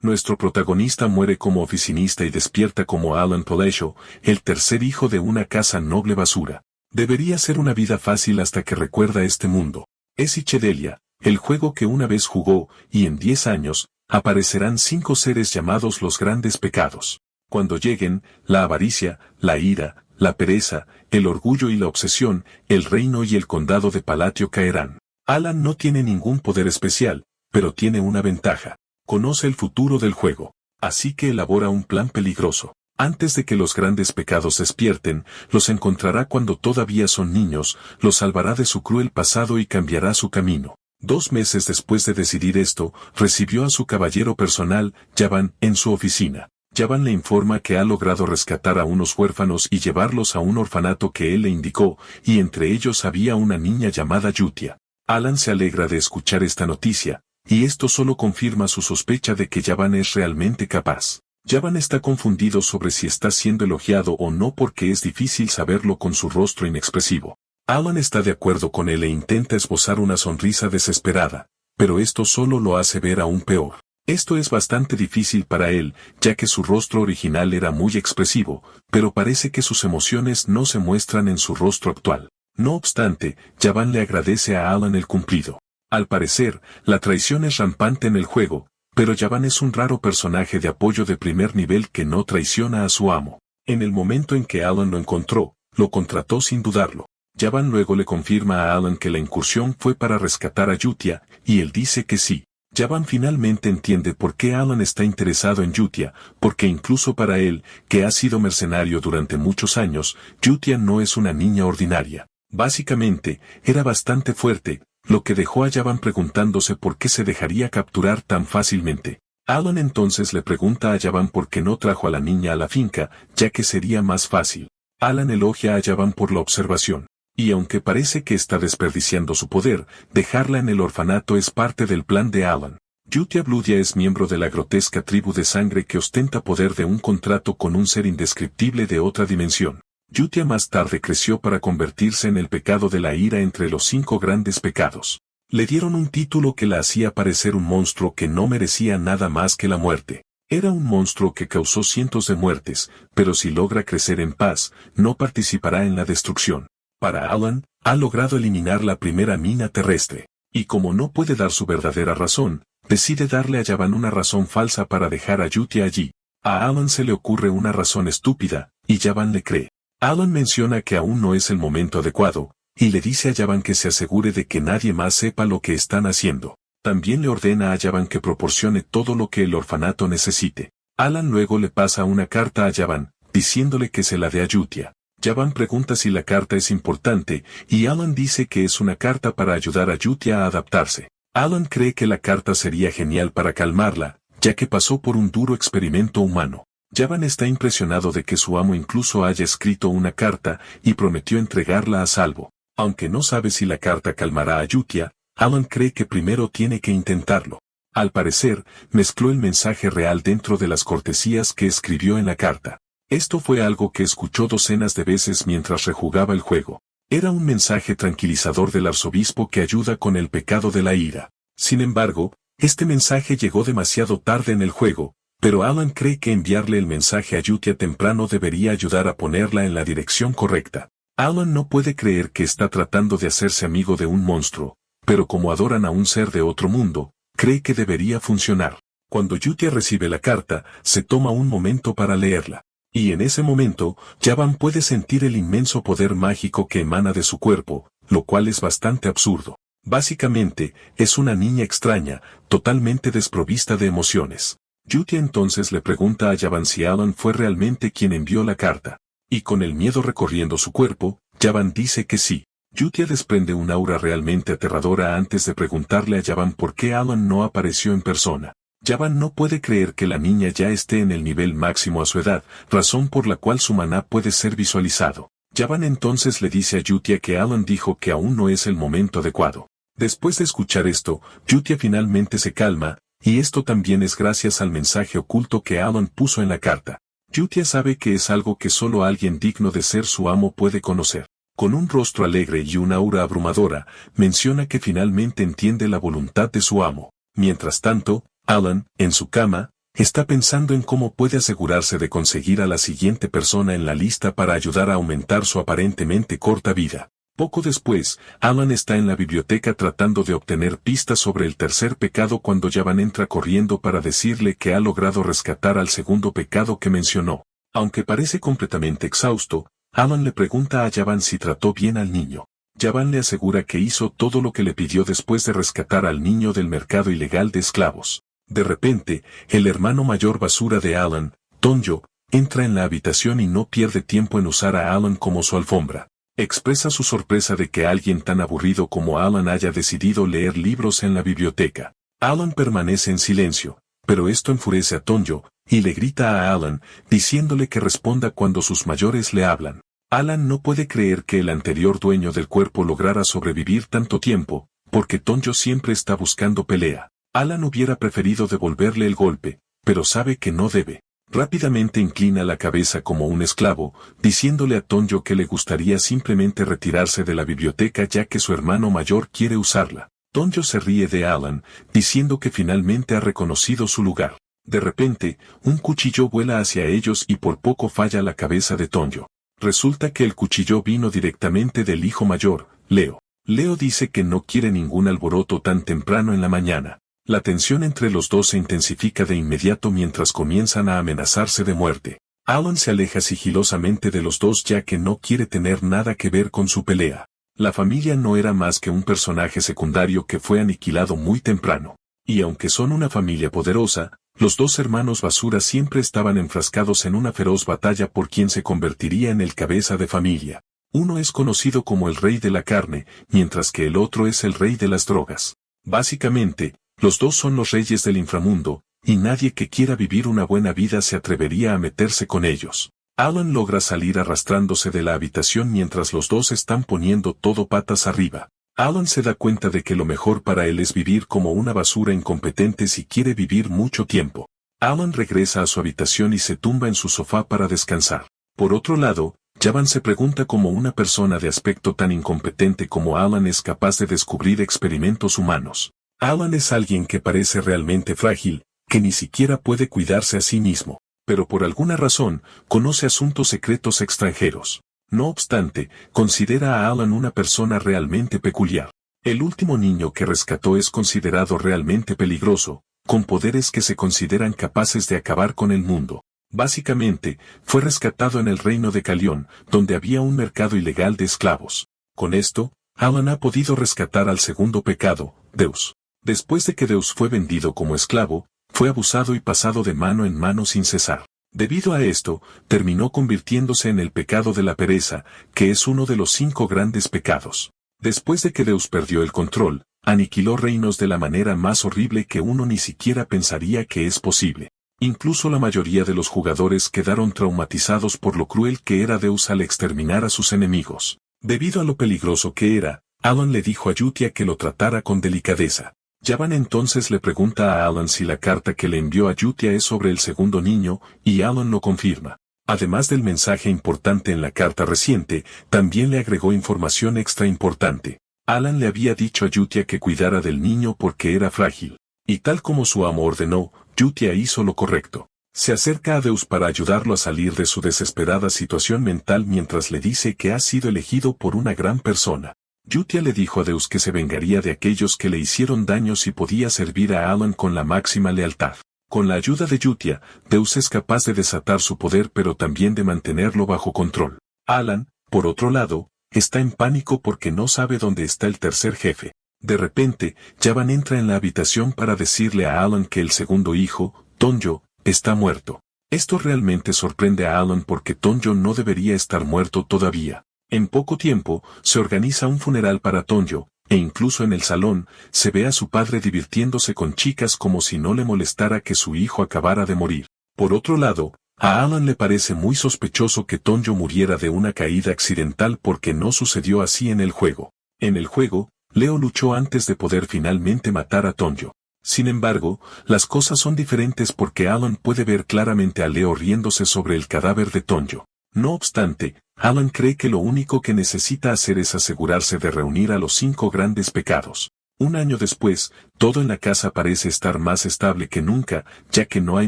Nuestro protagonista muere como oficinista y despierta como Alan Pallascio, el tercer hijo de una casa noble basura. Debería ser una vida fácil hasta que recuerda este mundo. Es Psychedelia, el juego que una vez jugó, y en 10 años, aparecerán 5 seres llamados los grandes pecados. Cuando lleguen, la avaricia, la ira, la pereza, el orgullo y la obsesión, el reino y el condado de Palatio caerán. Alan no tiene ningún poder especial, pero tiene una ventaja. Conoce el futuro del juego. Así que elabora un plan peligroso. Antes de que los grandes pecados despierten, los encontrará cuando todavía son niños, los salvará de su cruel pasado y cambiará su camino. 2 meses después de decidir esto, recibió a su caballero personal, Javan, en su oficina. Javan le informa que ha logrado rescatar a unos huérfanos y llevarlos a un orfanato que él le indicó, y entre ellos había una niña llamada Yutia. Alan se alegra de escuchar esta noticia, y esto solo confirma su sospecha de que Javan es realmente capaz. Javan está confundido sobre si está siendo elogiado o no porque es difícil saberlo con su rostro inexpresivo. Alan está de acuerdo con él e intenta esbozar una sonrisa desesperada, pero esto solo lo hace ver aún peor. Esto es bastante difícil para él, ya que su rostro original era muy expresivo, pero parece que sus emociones no se muestran en su rostro actual. No obstante, Javan le agradece a Alan el cumplido. Al parecer, la traición es rampante en el juego, pero Javan es un raro personaje de apoyo de primer nivel que no traiciona a su amo. En el momento en que Alan lo encontró, lo contrató sin dudarlo. Javan luego le confirma a Alan que la incursión fue para rescatar a Yutia, y él dice que sí. Javan finalmente entiende por qué Alan está interesado en Yutia, porque incluso para él, que ha sido mercenario durante muchos años, Yutia no es una niña ordinaria. Básicamente, era bastante fuerte, lo que dejó a Javan preguntándose por qué se dejaría capturar tan fácilmente. Alan entonces le pregunta a Javan por qué no trajo a la niña a la finca, ya que sería más fácil. Alan elogia a Javan por la observación. Y aunque parece que está desperdiciando su poder, dejarla en el orfanato es parte del plan de Alan. Yutia Bludia es miembro de la grotesca tribu de sangre que ostenta poder de un contrato con un ser indescriptible de otra dimensión. Yutia más tarde creció para convertirse en el pecado de la ira entre los 5 grandes pecados. Le dieron un título que la hacía parecer un monstruo que no merecía nada más que la muerte. Era un monstruo que causó cientos de muertes, pero si logra crecer en paz, no participará en la destrucción. Para Alan, ha logrado eliminar la primera mina terrestre, y como no puede dar su verdadera razón, decide darle a Javan una razón falsa para dejar a Yutia allí. A Alan se le ocurre una razón estúpida, y Javan le cree. Alan menciona que aún no es el momento adecuado, y le dice a Javan que se asegure de que nadie más sepa lo que están haciendo. También le ordena a Javan que proporcione todo lo que el orfanato necesite. Alan luego le pasa una carta a Javan, diciéndole que se la dé a Yutia. Javan pregunta si la carta es importante, y Alan dice que es una carta para ayudar a Yutia a adaptarse. Alan cree que la carta sería genial para calmarla, ya que pasó por un duro experimento humano. Javan está impresionado de que su amo incluso haya escrito una carta, y prometió entregarla a salvo. Aunque no sabe si la carta calmará a Yutia, Alan cree que primero tiene que intentarlo. Al parecer, mezcló el mensaje real dentro de las cortesías que escribió en la carta. Esto fue algo que escuchó docenas de veces mientras rejugaba el juego. Era un mensaje tranquilizador del arzobispo que ayuda con el pecado de la ira. Sin embargo, este mensaje llegó demasiado tarde en el juego, pero Alan cree que enviarle el mensaje a Yutia temprano debería ayudar a ponerla en la dirección correcta. Alan no puede creer que está tratando de hacerse amigo de un monstruo, pero como adoran a un ser de otro mundo, cree que debería funcionar. Cuando Yutia recibe la carta, se toma un momento para leerla. Y en ese momento, Javan puede sentir el inmenso poder mágico que emana de su cuerpo, lo cual es bastante absurdo. Básicamente, es una niña extraña, totalmente desprovista de emociones. Yutia entonces le pregunta a Javan si Alan fue realmente quien envió la carta. Y con el miedo recorriendo su cuerpo, Javan dice que sí. Yutia desprende un aura realmente aterradora antes de preguntarle a Javan por qué Alan no apareció en persona. Javan no puede creer que la niña ya esté en el nivel máximo a su edad, razón por la cual su maná puede ser visualizado. Javan entonces le dice a Yutia que Alan dijo que aún no es el momento adecuado. Después de escuchar esto, Yutia finalmente se calma, y esto también es gracias al mensaje oculto que Alan puso en la carta. Yutia sabe que es algo que solo alguien digno de ser su amo puede conocer. Con un rostro alegre y una aura abrumadora, menciona que finalmente entiende la voluntad de su amo. Mientras tanto, Alan, en su cama, está pensando en cómo puede asegurarse de conseguir a la siguiente persona en la lista para ayudar a aumentar su aparentemente corta vida. Poco después, Alan está en la biblioteca tratando de obtener pistas sobre el tercer pecado cuando Javan entra corriendo para decirle que ha logrado rescatar al segundo pecado que mencionó. Aunque parece completamente exhausto, Alan le pregunta a Javan si trató bien al niño. Javan le asegura que hizo todo lo que le pidió después de rescatar al niño del mercado ilegal de esclavos. De repente, el hermano mayor basura de Alan, Tonjo, entra en la habitación y no pierde tiempo en usar a Alan como su alfombra. Expresa su sorpresa de que alguien tan aburrido como Alan haya decidido leer libros en la biblioteca. Alan permanece en silencio, pero esto enfurece a Tonjo, y le grita a Alan, diciéndole que responda cuando sus mayores le hablan. Alan no puede creer que el anterior dueño del cuerpo lograra sobrevivir tanto tiempo, porque Tonjo siempre está buscando pelea. Alan hubiera preferido devolverle el golpe, pero sabe que no debe. Rápidamente inclina la cabeza como un esclavo, diciéndole a Tonjo que le gustaría simplemente retirarse de la biblioteca ya que su hermano mayor quiere usarla. Tonjo se ríe de Alan, diciendo que finalmente ha reconocido su lugar. De repente, un cuchillo vuela hacia ellos y por poco falla la cabeza de Tonjo. Resulta que el cuchillo vino directamente del hijo mayor, Leo. Leo dice que no quiere ningún alboroto tan temprano en la mañana. La tensión entre los dos se intensifica de inmediato mientras comienzan a amenazarse de muerte. Alan se aleja sigilosamente de los dos ya que no quiere tener nada que ver con su pelea. La familia no era más que un personaje secundario que fue aniquilado muy temprano. Y aunque son una familia poderosa, los dos hermanos basura siempre estaban enfrascados en una feroz batalla por quien se convertiría en el cabeza de familia. Uno es conocido como el rey de la carne, mientras que el otro es el rey de las drogas. Básicamente, los dos son los reyes del inframundo, y nadie que quiera vivir una buena vida se atrevería a meterse con ellos. Alan logra salir arrastrándose de la habitación mientras los dos están poniendo todo patas arriba. Alan se da cuenta de que lo mejor para él es vivir como una basura incompetente si quiere vivir mucho tiempo. Alan regresa a su habitación y se tumba en su sofá para descansar. Por otro lado, Javan se pregunta cómo una persona de aspecto tan incompetente como Alan es capaz de descubrir experimentos humanos. Alan es alguien que parece realmente frágil, que ni siquiera puede cuidarse a sí mismo, pero por alguna razón, conoce asuntos secretos extranjeros. No obstante, considera a Alan una persona realmente peculiar. El último niño que rescató es considerado realmente peligroso, con poderes que se consideran capaces de acabar con el mundo. Básicamente, fue rescatado en el reino de Calión, donde había un mercado ilegal de esclavos. Con esto, Alan ha podido rescatar al segundo pecado, Deus. Después de que Deus fue vendido como esclavo, fue abusado y pasado de mano en mano sin cesar. Debido a esto, terminó convirtiéndose en el pecado de la pereza, que es uno de los 5 grandes pecados. Después de que Deus perdió el control, aniquiló reinos de la manera más horrible que uno ni siquiera pensaría que es posible. Incluso la mayoría de los jugadores quedaron traumatizados por lo cruel que era Deus al exterminar a sus enemigos. Debido a lo peligroso que era, Alan le dijo a Yutia que lo tratara con delicadeza. Javan entonces le pregunta a Alan si la carta que le envió a Yutia es sobre el segundo niño, y Alan lo confirma. Además del mensaje importante en la carta reciente, también le agregó información extra importante. Alan le había dicho a Yutia que cuidara del niño porque era frágil. Y tal como su amo ordenó, Yutia hizo lo correcto. Se acerca a Deus para ayudarlo a salir de su desesperada situación mental mientras le dice que ha sido elegido por una gran persona. Yutia le dijo a Deus que se vengaría de aquellos que le hicieron daño si podía servir a Alan con la máxima lealtad. Con la ayuda de Yutia, Deus es capaz de desatar su poder pero también de mantenerlo bajo control. Alan, por otro lado, está en pánico porque no sabe dónde está el tercer jefe. De repente, Javan entra en la habitación para decirle a Alan que el segundo hijo, Tonjo, está muerto. Esto realmente sorprende a Alan porque Tonjo no debería estar muerto todavía. En poco tiempo, se organiza un funeral para Tonjo, e incluso en el salón, se ve a su padre divirtiéndose con chicas como si no le molestara que su hijo acabara de morir. Por otro lado, a Alan le parece muy sospechoso que Tonjo muriera de una caída accidental porque no sucedió así en el juego. En el juego, Leo luchó antes de poder finalmente matar a Tonjo. Sin embargo, las cosas son diferentes porque Alan puede ver claramente a Leo riéndose sobre el cadáver de Tonjo. No obstante, Alan cree que lo único que necesita hacer es asegurarse de reunir a los 5 grandes pecados. Un año después, todo en la casa parece estar más estable que nunca, ya que no hay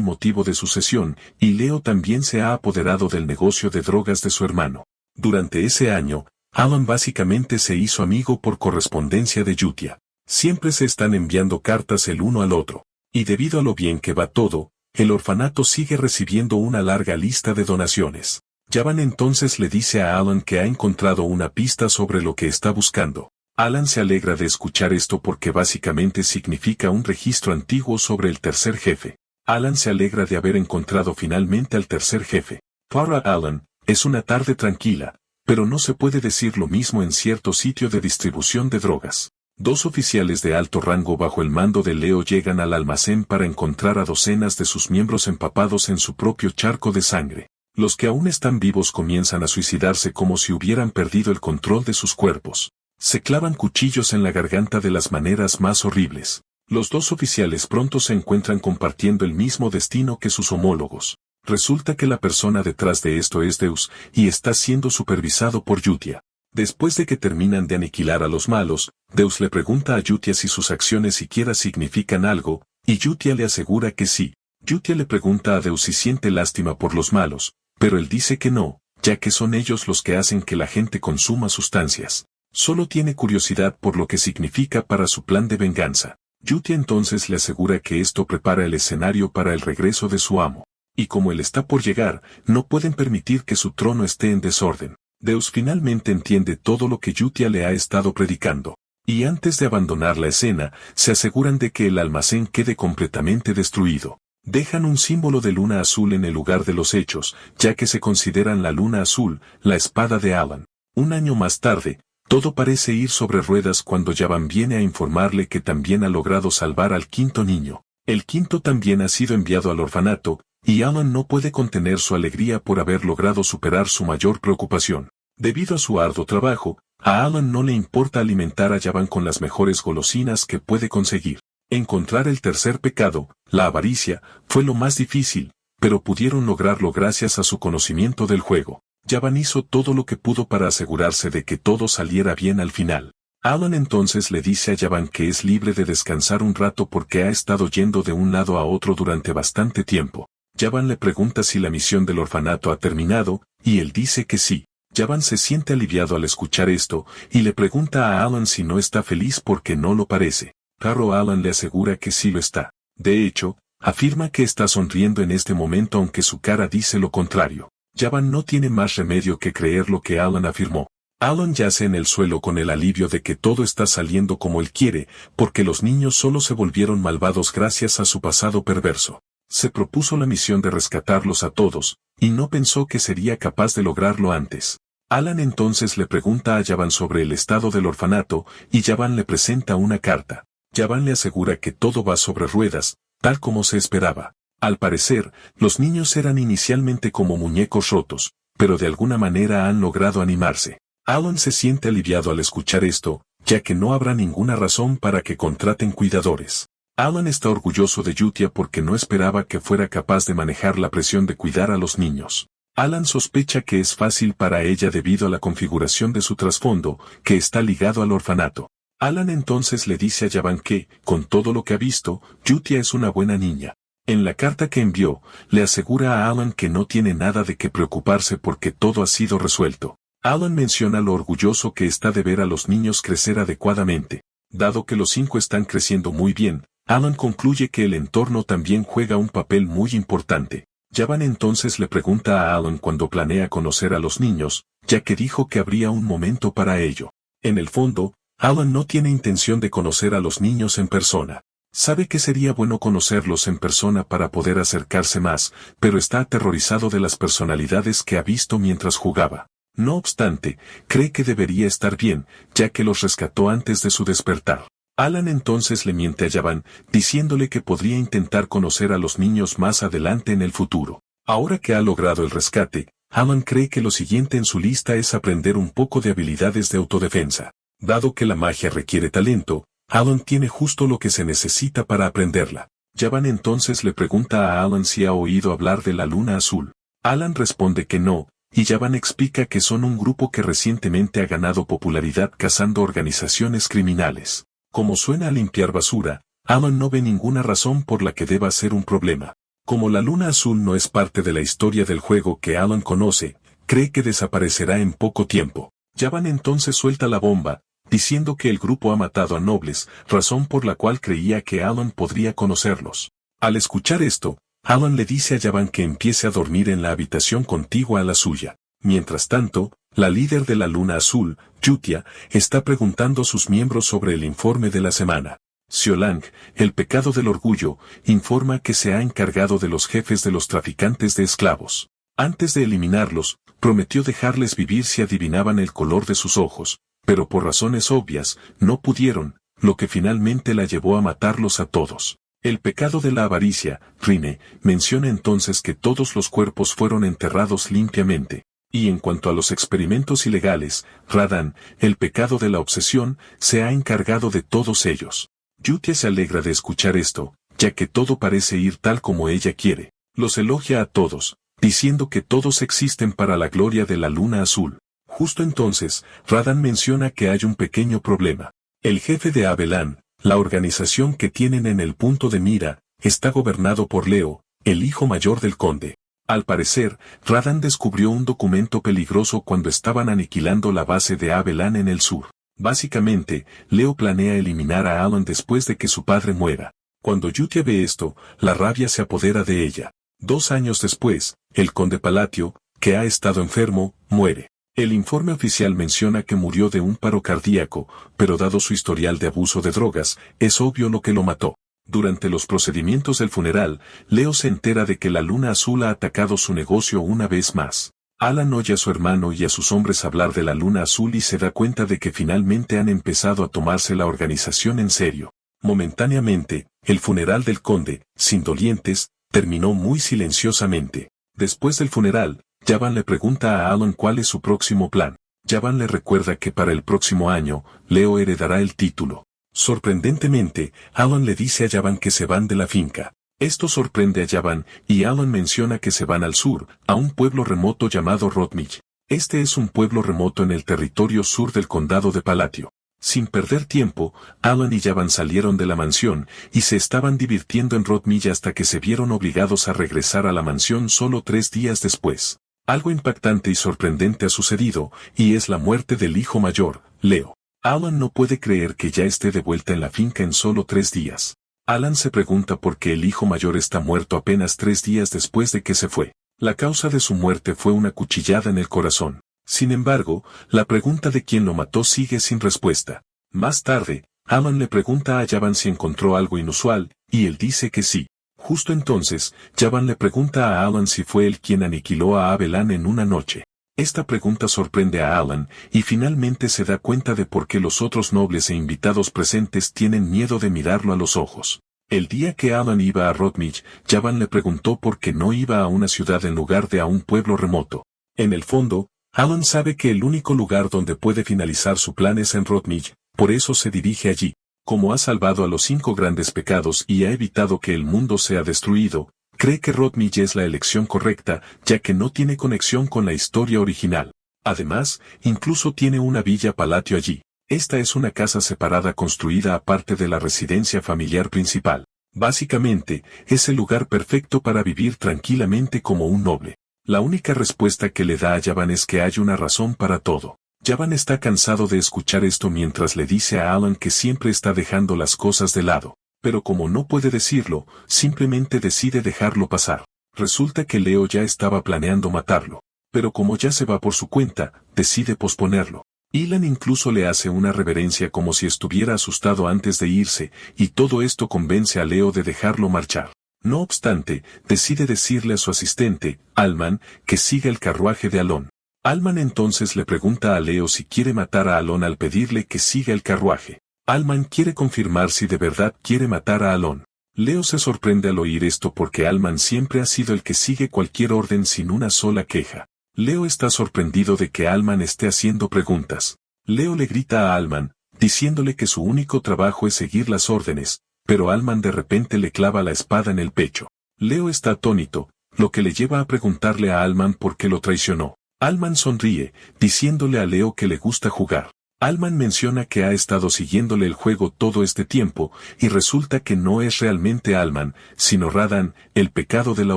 motivo de sucesión, y Leo también se ha apoderado del negocio de drogas de su hermano. Durante ese año, Alan básicamente se hizo amigo por correspondencia de Yutia. Siempre se están enviando cartas el uno al otro. Y debido a lo bien que va todo, el orfanato sigue recibiendo una larga lista de donaciones. Javan entonces le dice a Alan que ha encontrado una pista sobre lo que está buscando. Alan se alegra de escuchar esto porque básicamente significa un registro antiguo sobre el tercer jefe. Alan se alegra de haber encontrado finalmente al tercer jefe. Para Alan, es una tarde tranquila, pero no se puede decir lo mismo en cierto sitio de distribución de drogas. Dos oficiales de alto rango bajo el mando de Leo llegan al almacén para encontrar a docenas de sus miembros empapados en su propio charco de sangre. Los que aún están vivos comienzan a suicidarse como si hubieran perdido el control de sus cuerpos. Se clavan cuchillos en la garganta de las maneras más horribles. Los dos oficiales pronto se encuentran compartiendo el mismo destino que sus homólogos. Resulta que la persona detrás de esto es Deus, y está siendo supervisado por Yutia. Después de que terminan de aniquilar a los malos, Deus le pregunta a Yutia si sus acciones siquiera significan algo, y Yutia le asegura que sí. Yutia le pregunta a Deus si siente lástima por los malos, pero él dice que no, ya que son ellos los que hacen que la gente consuma sustancias. Solo tiene curiosidad por lo que significa para su plan de venganza. Yutia entonces le asegura que esto prepara el escenario para el regreso de su amo. Y como él está por llegar, no pueden permitir que su trono esté en desorden. Deus finalmente entiende todo lo que Yutia le ha estado predicando. Y antes de abandonar la escena, se aseguran de que el almacén quede completamente destruido. Dejan un símbolo de luna azul en el lugar de los hechos, ya que se consideran la luna azul, la espada de Alan. Un año más tarde, todo parece ir sobre ruedas cuando Javan viene a informarle que también ha logrado salvar al quinto niño. El quinto también ha sido enviado al orfanato, y Alan no puede contener su alegría por haber logrado superar su mayor preocupación. Debido a su arduo trabajo, a Alan no le importa alimentar a Javan con las mejores golosinas que puede conseguir. Encontrar el tercer pecado, la avaricia, fue lo más difícil, pero pudieron lograrlo gracias a su conocimiento del juego. Javan hizo todo lo que pudo para asegurarse de que todo saliera bien al final. Alan entonces le dice a Javan que es libre de descansar un rato porque ha estado yendo de un lado a otro durante bastante tiempo. Javan le pregunta si la misión del orfanato ha terminado, y él dice que sí. Javan se siente aliviado al escuchar esto, y le pregunta a Alan si no está feliz porque no lo parece. Pero Alan le asegura que sí lo está. De hecho, afirma que está sonriendo en este momento aunque su cara dice lo contrario. Javan no tiene más remedio que creer lo que Alan afirmó. Alan yace en el suelo con el alivio de que todo está saliendo como él quiere, porque los niños solo se volvieron malvados gracias a su pasado perverso. Se propuso la misión de rescatarlos a todos, y no pensó que sería capaz de lograrlo antes. Alan entonces le pregunta a Javan sobre el estado del orfanato, y Javan le presenta una carta. Javan le asegura que todo va sobre ruedas, tal como se esperaba. Al parecer, los niños eran inicialmente como muñecos rotos, pero de alguna manera han logrado animarse. Alan se siente aliviado al escuchar esto, ya que no habrá ninguna razón para que contraten cuidadores. Alan está orgulloso de Yutia porque no esperaba que fuera capaz de manejar la presión de cuidar a los niños. Alan sospecha que es fácil para ella debido a la configuración de su trasfondo, que está ligado al orfanato. Alan entonces le dice a Javan que, con todo lo que ha visto, Yutia es una buena niña. En la carta que envió, le asegura a Alan que no tiene nada de qué preocuparse porque todo ha sido resuelto. Alan menciona lo orgulloso que está de ver a los niños crecer adecuadamente. Dado que los 5 están creciendo muy bien, Alan concluye que el entorno también juega un papel muy importante. Javan entonces le pregunta a Alan cuándo planea conocer a los niños, ya que dijo que habría un momento para ello. En el fondo, Alan no tiene intención de conocer a los niños en persona. Sabe que sería bueno conocerlos en persona para poder acercarse más, pero está aterrorizado de las personalidades que ha visto mientras jugaba. No obstante, cree que debería estar bien, ya que los rescató antes de su despertar. Alan entonces le miente a Javan, diciéndole que podría intentar conocer a los niños más adelante en el futuro. Ahora que ha logrado el rescate, Alan cree que lo siguiente en su lista es aprender un poco de habilidades de autodefensa. Dado que la magia requiere talento, Alan tiene justo lo que se necesita para aprenderla. Javan entonces le pregunta a Alan si ha oído hablar de la Luna Azul. Alan responde que no, y Javan explica que son un grupo que recientemente ha ganado popularidad cazando organizaciones criminales. Como suena a limpiar basura, Alan no ve ninguna razón por la que deba ser un problema. Como la luna azul no es parte de la historia del juego que Alan conoce, cree que desaparecerá en poco tiempo. Javan entonces suelta la bomba, diciendo que el grupo ha matado a nobles, razón por la cual creía que Alan podría conocerlos. Al escuchar esto, Alan le dice a Javan que empiece a dormir en la habitación contigua a la suya. Mientras tanto, la líder de la luna azul, Yutia, está preguntando a sus miembros sobre el informe de la semana. Siolang, el pecado del orgullo, informa que se ha encargado de los jefes de los traficantes de esclavos. Antes de eliminarlos, prometió dejarles vivir si adivinaban el color de sus ojos, pero por razones obvias, no pudieron, lo que finalmente la llevó a matarlos a todos. El pecado de la avaricia, Rine, menciona entonces que todos los cuerpos fueron enterrados limpiamente. Y en cuanto a los experimentos ilegales, Radan, el pecado de la obsesión, se ha encargado de todos ellos. Yutia se alegra de escuchar esto, ya que todo parece ir tal como ella quiere. Los elogia a todos, diciendo que todos existen para la gloria de la luna azul. Justo entonces, Radan menciona que hay un pequeño problema. El jefe de Abelan, la organización que tienen en el punto de mira, está gobernado por Leo, el hijo mayor del conde. Al parecer, Radan descubrió un documento peligroso cuando estaban aniquilando la base de Abelan en el sur. Básicamente, Leo planea eliminar a Alan después de que su padre muera. Cuando Yutia ve esto, la rabia se apodera de ella. 2 años después, el conde Palatio, que ha estado enfermo, muere. El informe oficial menciona que murió de un paro cardíaco, pero dado su historial de abuso de drogas, es obvio lo que lo mató. Durante los procedimientos del funeral, Leo se entera de que la luna azul ha atacado su negocio una vez más. Alan oye a su hermano y a sus hombres hablar de la luna azul y se da cuenta de que finalmente han empezado a tomarse la organización en serio. Momentáneamente, el funeral del conde, sin dolientes, terminó muy silenciosamente. Después del funeral, Javan le pregunta a Alan cuál es su próximo plan. Javan le recuerda que para el próximo año, Leo heredará el título. Sorprendentemente, Alan le dice a Javan que se van de la finca. Esto sorprende a Javan, y Alan menciona que se van al sur, a un pueblo remoto llamado Rodmich. Este es un pueblo remoto en el territorio sur del condado de Palatio. Sin perder tiempo, Alan y Javan salieron de la mansión, y se estaban divirtiendo en Rodmich hasta que se vieron obligados a regresar a la mansión solo 3 días después. Algo impactante y sorprendente ha sucedido, y es la muerte del hijo mayor, Leo. Alan no puede creer que ya esté de vuelta en la finca en solo 3 días. Alan se pregunta por qué el hijo mayor está muerto apenas 3 días después de que se fue. La causa de su muerte fue una cuchillada en el corazón. Sin embargo, la pregunta de quién lo mató sigue sin respuesta. Más tarde, Alan le pregunta a Javan si encontró algo inusual, y él dice que sí. Justo entonces, Javan le pregunta a Alan si fue él quien aniquiló a Abelan en una noche. Esta pregunta sorprende a Alan, y finalmente se da cuenta de por qué los otros nobles e invitados presentes tienen miedo de mirarlo a los ojos. El día que Alan iba a Rodmich, Javan le preguntó por qué no iba a una ciudad en lugar de a un pueblo remoto. En el fondo, Alan sabe que el único lugar donde puede finalizar su plan es en Rodmich, por eso se dirige allí. Como ha salvado a los 5 grandes pecados y ha evitado que el mundo sea destruido, cree que Rodmich es la elección correcta, ya que no tiene conexión con la historia original. Además, incluso tiene una villa palatio allí. Esta es una casa separada construida aparte de la residencia familiar principal. Básicamente, es el lugar perfecto para vivir tranquilamente como un noble. La única respuesta que le da a Javan es que hay una razón para todo. Javan está cansado de escuchar esto mientras le dice a Alan que siempre está dejando las cosas de lado. Pero como no puede decirlo, simplemente decide dejarlo pasar. Resulta que Leo ya estaba planeando matarlo. Pero como ya se va por su cuenta, decide posponerlo. Ilan incluso le hace una reverencia como si estuviera asustado antes de irse, y todo esto convence a Leo de dejarlo marchar. No obstante, decide decirle a su asistente, Alman, que siga el carruaje de Alon. Alman entonces le pregunta a Leo si quiere matar a Alon al pedirle que siga el carruaje. Alman quiere confirmar si de verdad quiere matar a Alon. Leo se sorprende al oír esto porque Alman siempre ha sido el que sigue cualquier orden sin una sola queja. Leo está sorprendido de que Alman esté haciendo preguntas. Leo le grita a Alman, diciéndole que su único trabajo es seguir las órdenes, pero Alman de repente le clava la espada en el pecho. Leo está atónito, lo que le lleva a preguntarle a Alman por qué lo traicionó. Alman sonríe, diciéndole a Leo que le gusta jugar. Alman menciona que ha estado siguiéndole el juego todo este tiempo, y resulta que no es realmente Alman, sino Radan, el pecado de la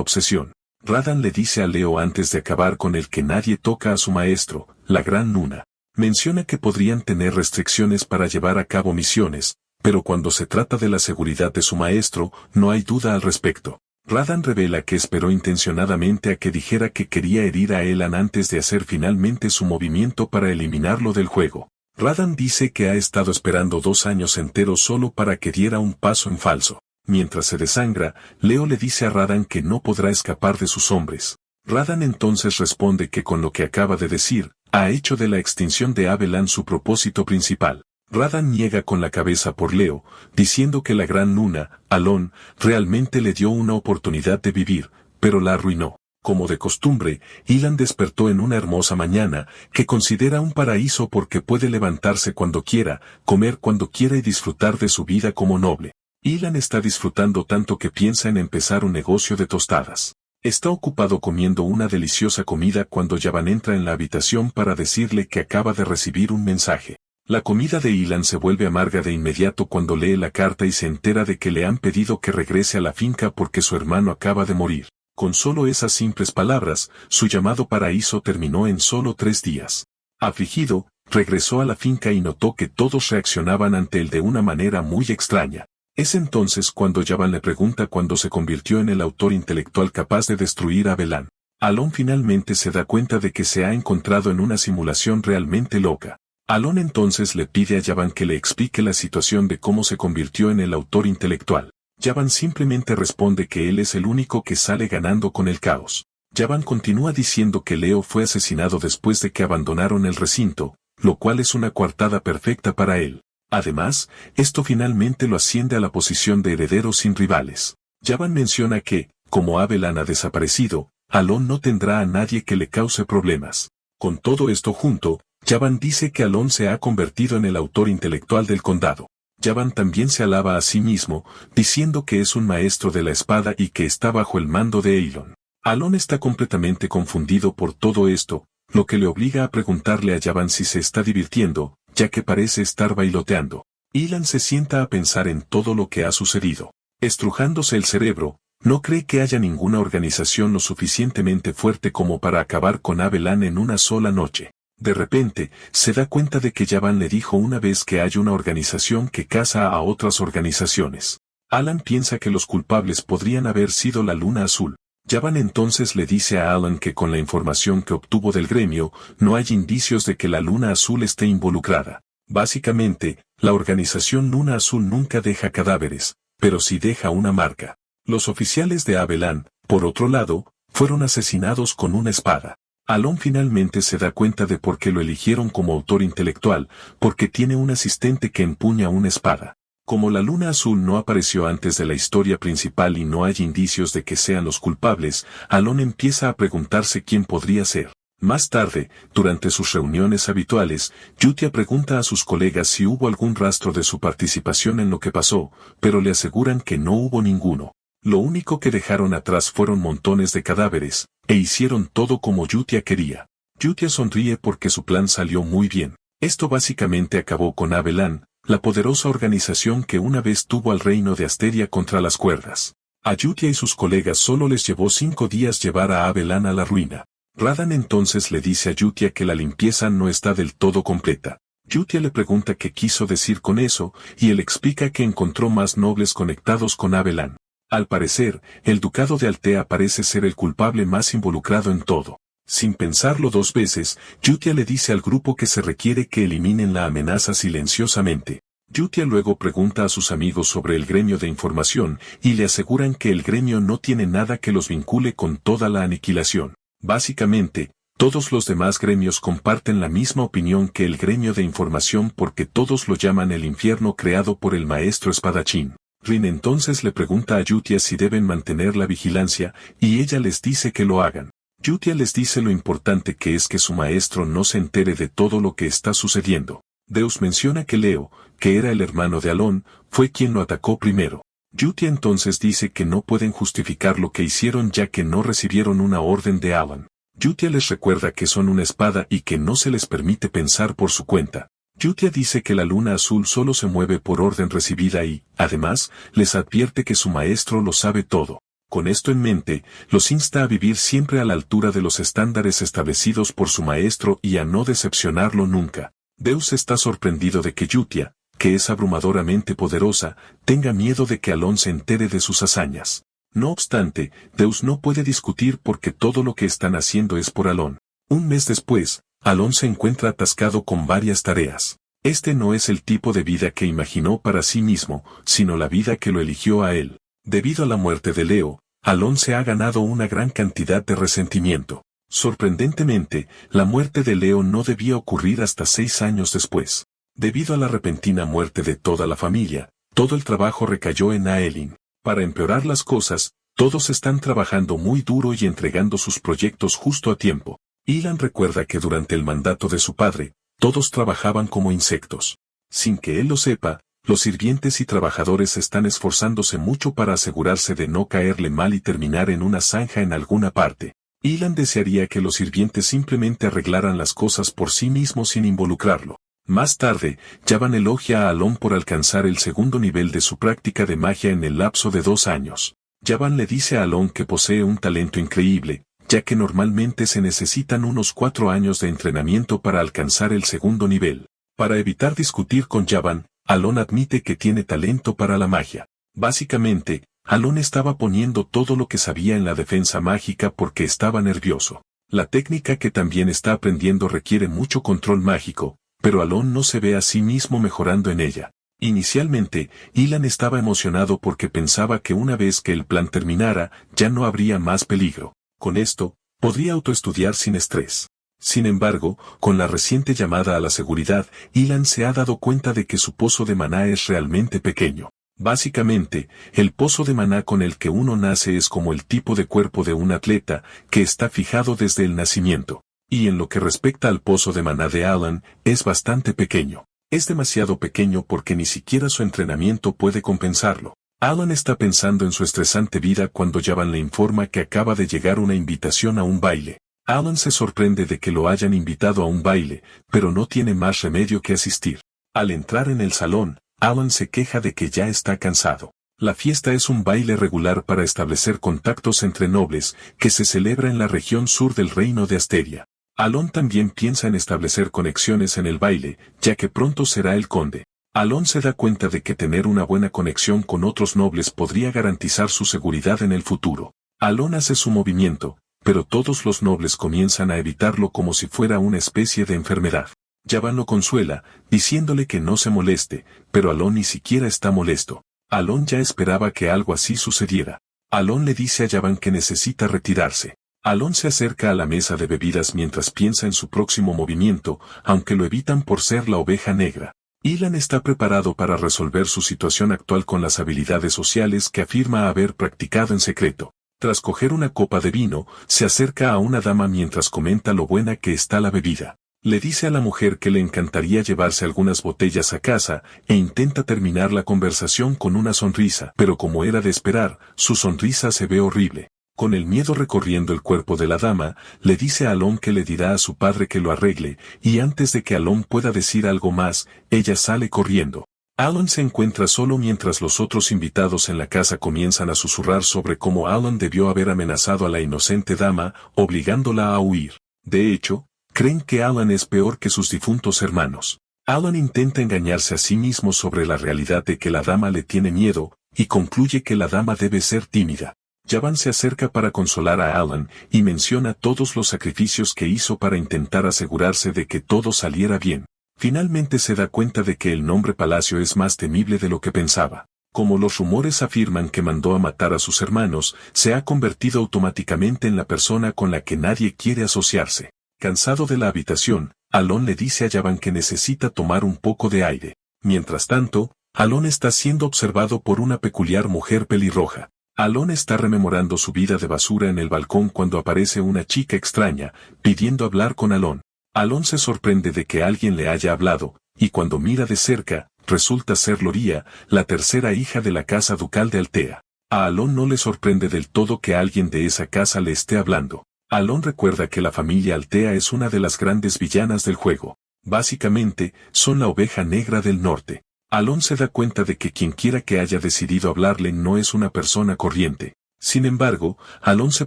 obsesión. Radan le dice a Leo antes de acabar con el que nadie toca a su maestro, la Gran Nuna. Menciona que podrían tener restricciones para llevar a cabo misiones, pero cuando se trata de la seguridad de su maestro, no hay duda al respecto. Radan revela que esperó intencionadamente a que dijera que quería herir a Elan antes de hacer finalmente su movimiento para eliminarlo del juego. Radan dice que ha estado esperando 2 años enteros solo para que diera un paso en falso. Mientras se desangra, Leo le dice a Radan que no podrá escapar de sus hombres. Radan entonces responde que con lo que acaba de decir, ha hecho de la extinción de Abelan su propósito principal. Radan niega con la cabeza por Leo, diciendo que la Gran Nuna, Alon, realmente le dio una oportunidad de vivir, pero la arruinó. Como de costumbre, Ilan despertó en una hermosa mañana, que considera un paraíso porque puede levantarse cuando quiera, comer cuando quiera y disfrutar de su vida como noble. Ilan está disfrutando tanto que piensa en empezar un negocio de tostadas. Está ocupado comiendo una deliciosa comida cuando Yavan entra en la habitación para decirle que acaba de recibir un mensaje. La comida de Ilan se vuelve amarga de inmediato cuando lee la carta y se entera de que le han pedido que regrese a la finca porque su hermano acaba de morir. Con solo esas simples palabras, su llamado paraíso terminó en solo 3 días. Afligido, regresó a la finca y notó que todos reaccionaban ante él de una manera muy extraña. Es entonces cuando Yavan le pregunta cuándo se convirtió en el autor intelectual capaz de destruir a Abelan. Alon finalmente se da cuenta de que se ha encontrado en una simulación realmente loca. Alon entonces le pide a Yavan que le explique la situación de cómo se convirtió en el autor intelectual. Yavan simplemente responde que él es el único que sale ganando con el caos. Yavan continúa diciendo que Leo fue asesinado después de que abandonaron el recinto, lo cual es una coartada perfecta para él. Además, esto finalmente lo asciende a la posición de heredero sin rivales. Yavan menciona que, como Abelan ha desaparecido, Alon no tendrá a nadie que le cause problemas. Con todo esto junto, Yavan dice que Alon se ha convertido en el autor intelectual del condado. Yavan también se alaba a sí mismo, diciendo que es un maestro de la espada y que está bajo el mando de Eilon. Alon está completamente confundido por todo esto, lo que le obliga a preguntarle a Yavan si se está divirtiendo, ya que parece estar bailoteando. Ilan se sienta a pensar en todo lo que ha sucedido. Estrujándose el cerebro, no cree que haya ninguna organización lo suficientemente fuerte como para acabar con Abelan en una sola noche. De repente, se da cuenta de que Yavan le dijo una vez que hay una organización que caza a otras organizaciones. Alan piensa que los culpables podrían haber sido la Luna Azul. Yavan entonces le dice a Alan que con la información que obtuvo del gremio, no hay indicios de que la Luna Azul esté involucrada. Básicamente, la organización Luna Azul nunca deja cadáveres, pero sí deja una marca. Los oficiales de Abelan, por otro lado, fueron asesinados con una espada. Alon finalmente se da cuenta de por qué lo eligieron como autor intelectual, porque tiene un asistente que empuña una espada. Como la Luna Azul no apareció antes de la historia principal y no hay indicios de que sean los culpables, Alon empieza a preguntarse quién podría ser. Más tarde, durante sus reuniones habituales, Yutia pregunta a sus colegas si hubo algún rastro de su participación en lo que pasó, pero le aseguran que no hubo ninguno. Lo único que dejaron atrás fueron montones de cadáveres, e hicieron todo como Yutia quería. Yutia sonríe porque su plan salió muy bien. Esto básicamente acabó con Abelan, la poderosa organización que una vez tuvo al reino de Asteria contra las cuerdas. A Yutia y sus colegas solo les llevó 5 días llevar a Abelan a la ruina. Radan entonces le dice a Yutia que la limpieza no está del todo completa. Yutia le pregunta qué quiso decir con eso, y él explica que encontró más nobles conectados con Abelan. Al parecer, el ducado de Altea parece ser el culpable más involucrado en todo. Sin pensarlo 2 veces, Yutia le dice al grupo que se requiere que eliminen la amenaza silenciosamente. Yutia luego pregunta a sus amigos sobre el gremio de información, y le aseguran que el gremio no tiene nada que los vincule con toda la aniquilación. Básicamente, todos los demás gremios comparten la misma opinión que el gremio de información porque todos lo llaman el infierno creado por el maestro espadachín. Rin entonces le pregunta a Yutia si deben mantener la vigilancia, y ella les dice que lo hagan. Yutia les dice lo importante que es que su maestro no se entere de todo lo que está sucediendo. Deus menciona que Leo, que era el hermano de Alon, fue quien lo atacó primero. Yutia entonces dice que no pueden justificar lo que hicieron ya que no recibieron una orden de Alan. Yutia les recuerda que son una espada y que no se les permite pensar por su cuenta. Yutia dice que la luna azul solo se mueve por orden recibida y, además, les advierte que su maestro lo sabe todo. Con esto en mente, los insta a vivir siempre a la altura de los estándares establecidos por su maestro y a no decepcionarlo nunca. Deus está sorprendido de que Yutia, que es abrumadoramente poderosa, tenga miedo de que Alon se entere de sus hazañas. No obstante, Deus no puede discutir porque todo lo que están haciendo es por Alon. Un mes después, Alon se encuentra atascado con varias tareas. Este no es el tipo de vida que imaginó para sí mismo, sino la vida que lo eligió a él. Debido a la muerte de Leo, Alon se ha ganado una gran cantidad de resentimiento. Sorprendentemente, la muerte de Leo no debía ocurrir hasta 6 años después. Debido a la repentina muerte de toda la familia, todo el trabajo recayó en Aelin. Para empeorar las cosas, todos están trabajando muy duro y entregando sus proyectos justo a tiempo. Ilan recuerda que durante el mandato de su padre, todos trabajaban como insectos. Sin que él lo sepa, los sirvientes y trabajadores están esforzándose mucho para asegurarse de no caerle mal y terminar en una zanja en alguna parte. Ilan desearía que los sirvientes simplemente arreglaran las cosas por sí mismos sin involucrarlo. Más tarde, Yavan elogia a Alon por alcanzar el segundo nivel de su práctica de magia en el lapso de 2 años. Yavan le dice a Alon que posee un talento increíble, ya que normalmente se necesitan unos 4 años de entrenamiento para alcanzar el segundo nivel. Para evitar discutir con Yavan, Alon admite que tiene talento para la magia. Básicamente, Alon estaba poniendo todo lo que sabía en la defensa mágica porque estaba nervioso. La técnica que también está aprendiendo requiere mucho control mágico, pero Alon no se ve a sí mismo mejorando en ella. Inicialmente, Ilan estaba emocionado porque pensaba que una vez que el plan terminara, ya no habría más peligro. Con esto, podría autoestudiar sin estrés. Sin embargo, con la reciente llamada a la seguridad, Ilan se ha dado cuenta de que su pozo de maná es realmente pequeño. Básicamente, el pozo de maná con el que uno nace es como el tipo de cuerpo de un atleta, que está fijado desde el nacimiento. Y en lo que respecta al pozo de maná de Alan, es bastante pequeño. Es demasiado pequeño porque ni siquiera su entrenamiento puede compensarlo. Alan está pensando en su estresante vida cuando Yavan le informa que acaba de llegar una invitación a un baile. Alan se sorprende de que lo hayan invitado a un baile, pero no tiene más remedio que asistir. Al entrar en el salón, Alan se queja de que ya está cansado. La fiesta es un baile regular para establecer contactos entre nobles, que se celebra en la región sur del reino de Asteria. Alon también piensa en establecer conexiones en el baile, ya que pronto será el conde. Alon se da cuenta de que tener una buena conexión con otros nobles podría garantizar su seguridad en el futuro. Alon hace su movimiento, pero todos los nobles comienzan a evitarlo como si fuera una especie de enfermedad. Yavan lo consuela, diciéndole que no se moleste, pero Alon ni siquiera está molesto. Alon ya esperaba que algo así sucediera. Alon le dice a Yavan que necesita retirarse. Alon se acerca a la mesa de bebidas mientras piensa en su próximo movimiento, aunque lo evitan por ser la oveja negra. Ilan está preparado para resolver su situación actual con las habilidades sociales que afirma haber practicado en secreto. Tras coger una copa de vino, se acerca a una dama mientras comenta lo buena que está la bebida. Le dice a la mujer que le encantaría llevarse algunas botellas a casa, e intenta terminar la conversación con una sonrisa, pero como era de esperar, su sonrisa se ve horrible. Con el miedo recorriendo el cuerpo de la dama, le dice a Alon que le dirá a su padre que lo arregle, y antes de que Alon pueda decir algo más, ella sale corriendo. Alon se encuentra solo mientras los otros invitados en la casa comienzan a susurrar sobre cómo Alon debió haber amenazado a la inocente dama, obligándola a huir. De hecho, creen que Alon es peor que sus difuntos hermanos. Alon intenta engañarse a sí mismo sobre la realidad de que la dama le tiene miedo, y concluye que la dama debe ser tímida. Yavan se acerca para consolar a Alan y menciona todos los sacrificios que hizo para intentar asegurarse de que todo saliera bien. Finalmente se da cuenta de que el nombre Palacio es más temible de lo que pensaba. Como los rumores afirman que mandó a matar a sus hermanos, se ha convertido automáticamente en la persona con la que nadie quiere asociarse. Cansado de la habitación, Alon le dice a Yavan que necesita tomar un poco de aire. Mientras tanto, Alon está siendo observado por una peculiar mujer pelirroja. Alon está rememorando su vida de basura en el balcón cuando aparece una chica extraña, pidiendo hablar con Alon. Alon se sorprende de que alguien le haya hablado, y cuando mira de cerca, resulta ser Loria, la tercera hija de la casa ducal de Altea. A Alon no le sorprende del todo que alguien de esa casa le esté hablando. Alon recuerda que la familia Altea es una de las grandes villanas del juego. Básicamente, son la oveja negra del norte. Alon se da cuenta de que quienquiera que haya decidido hablarle no es una persona corriente. Sin embargo, Alon se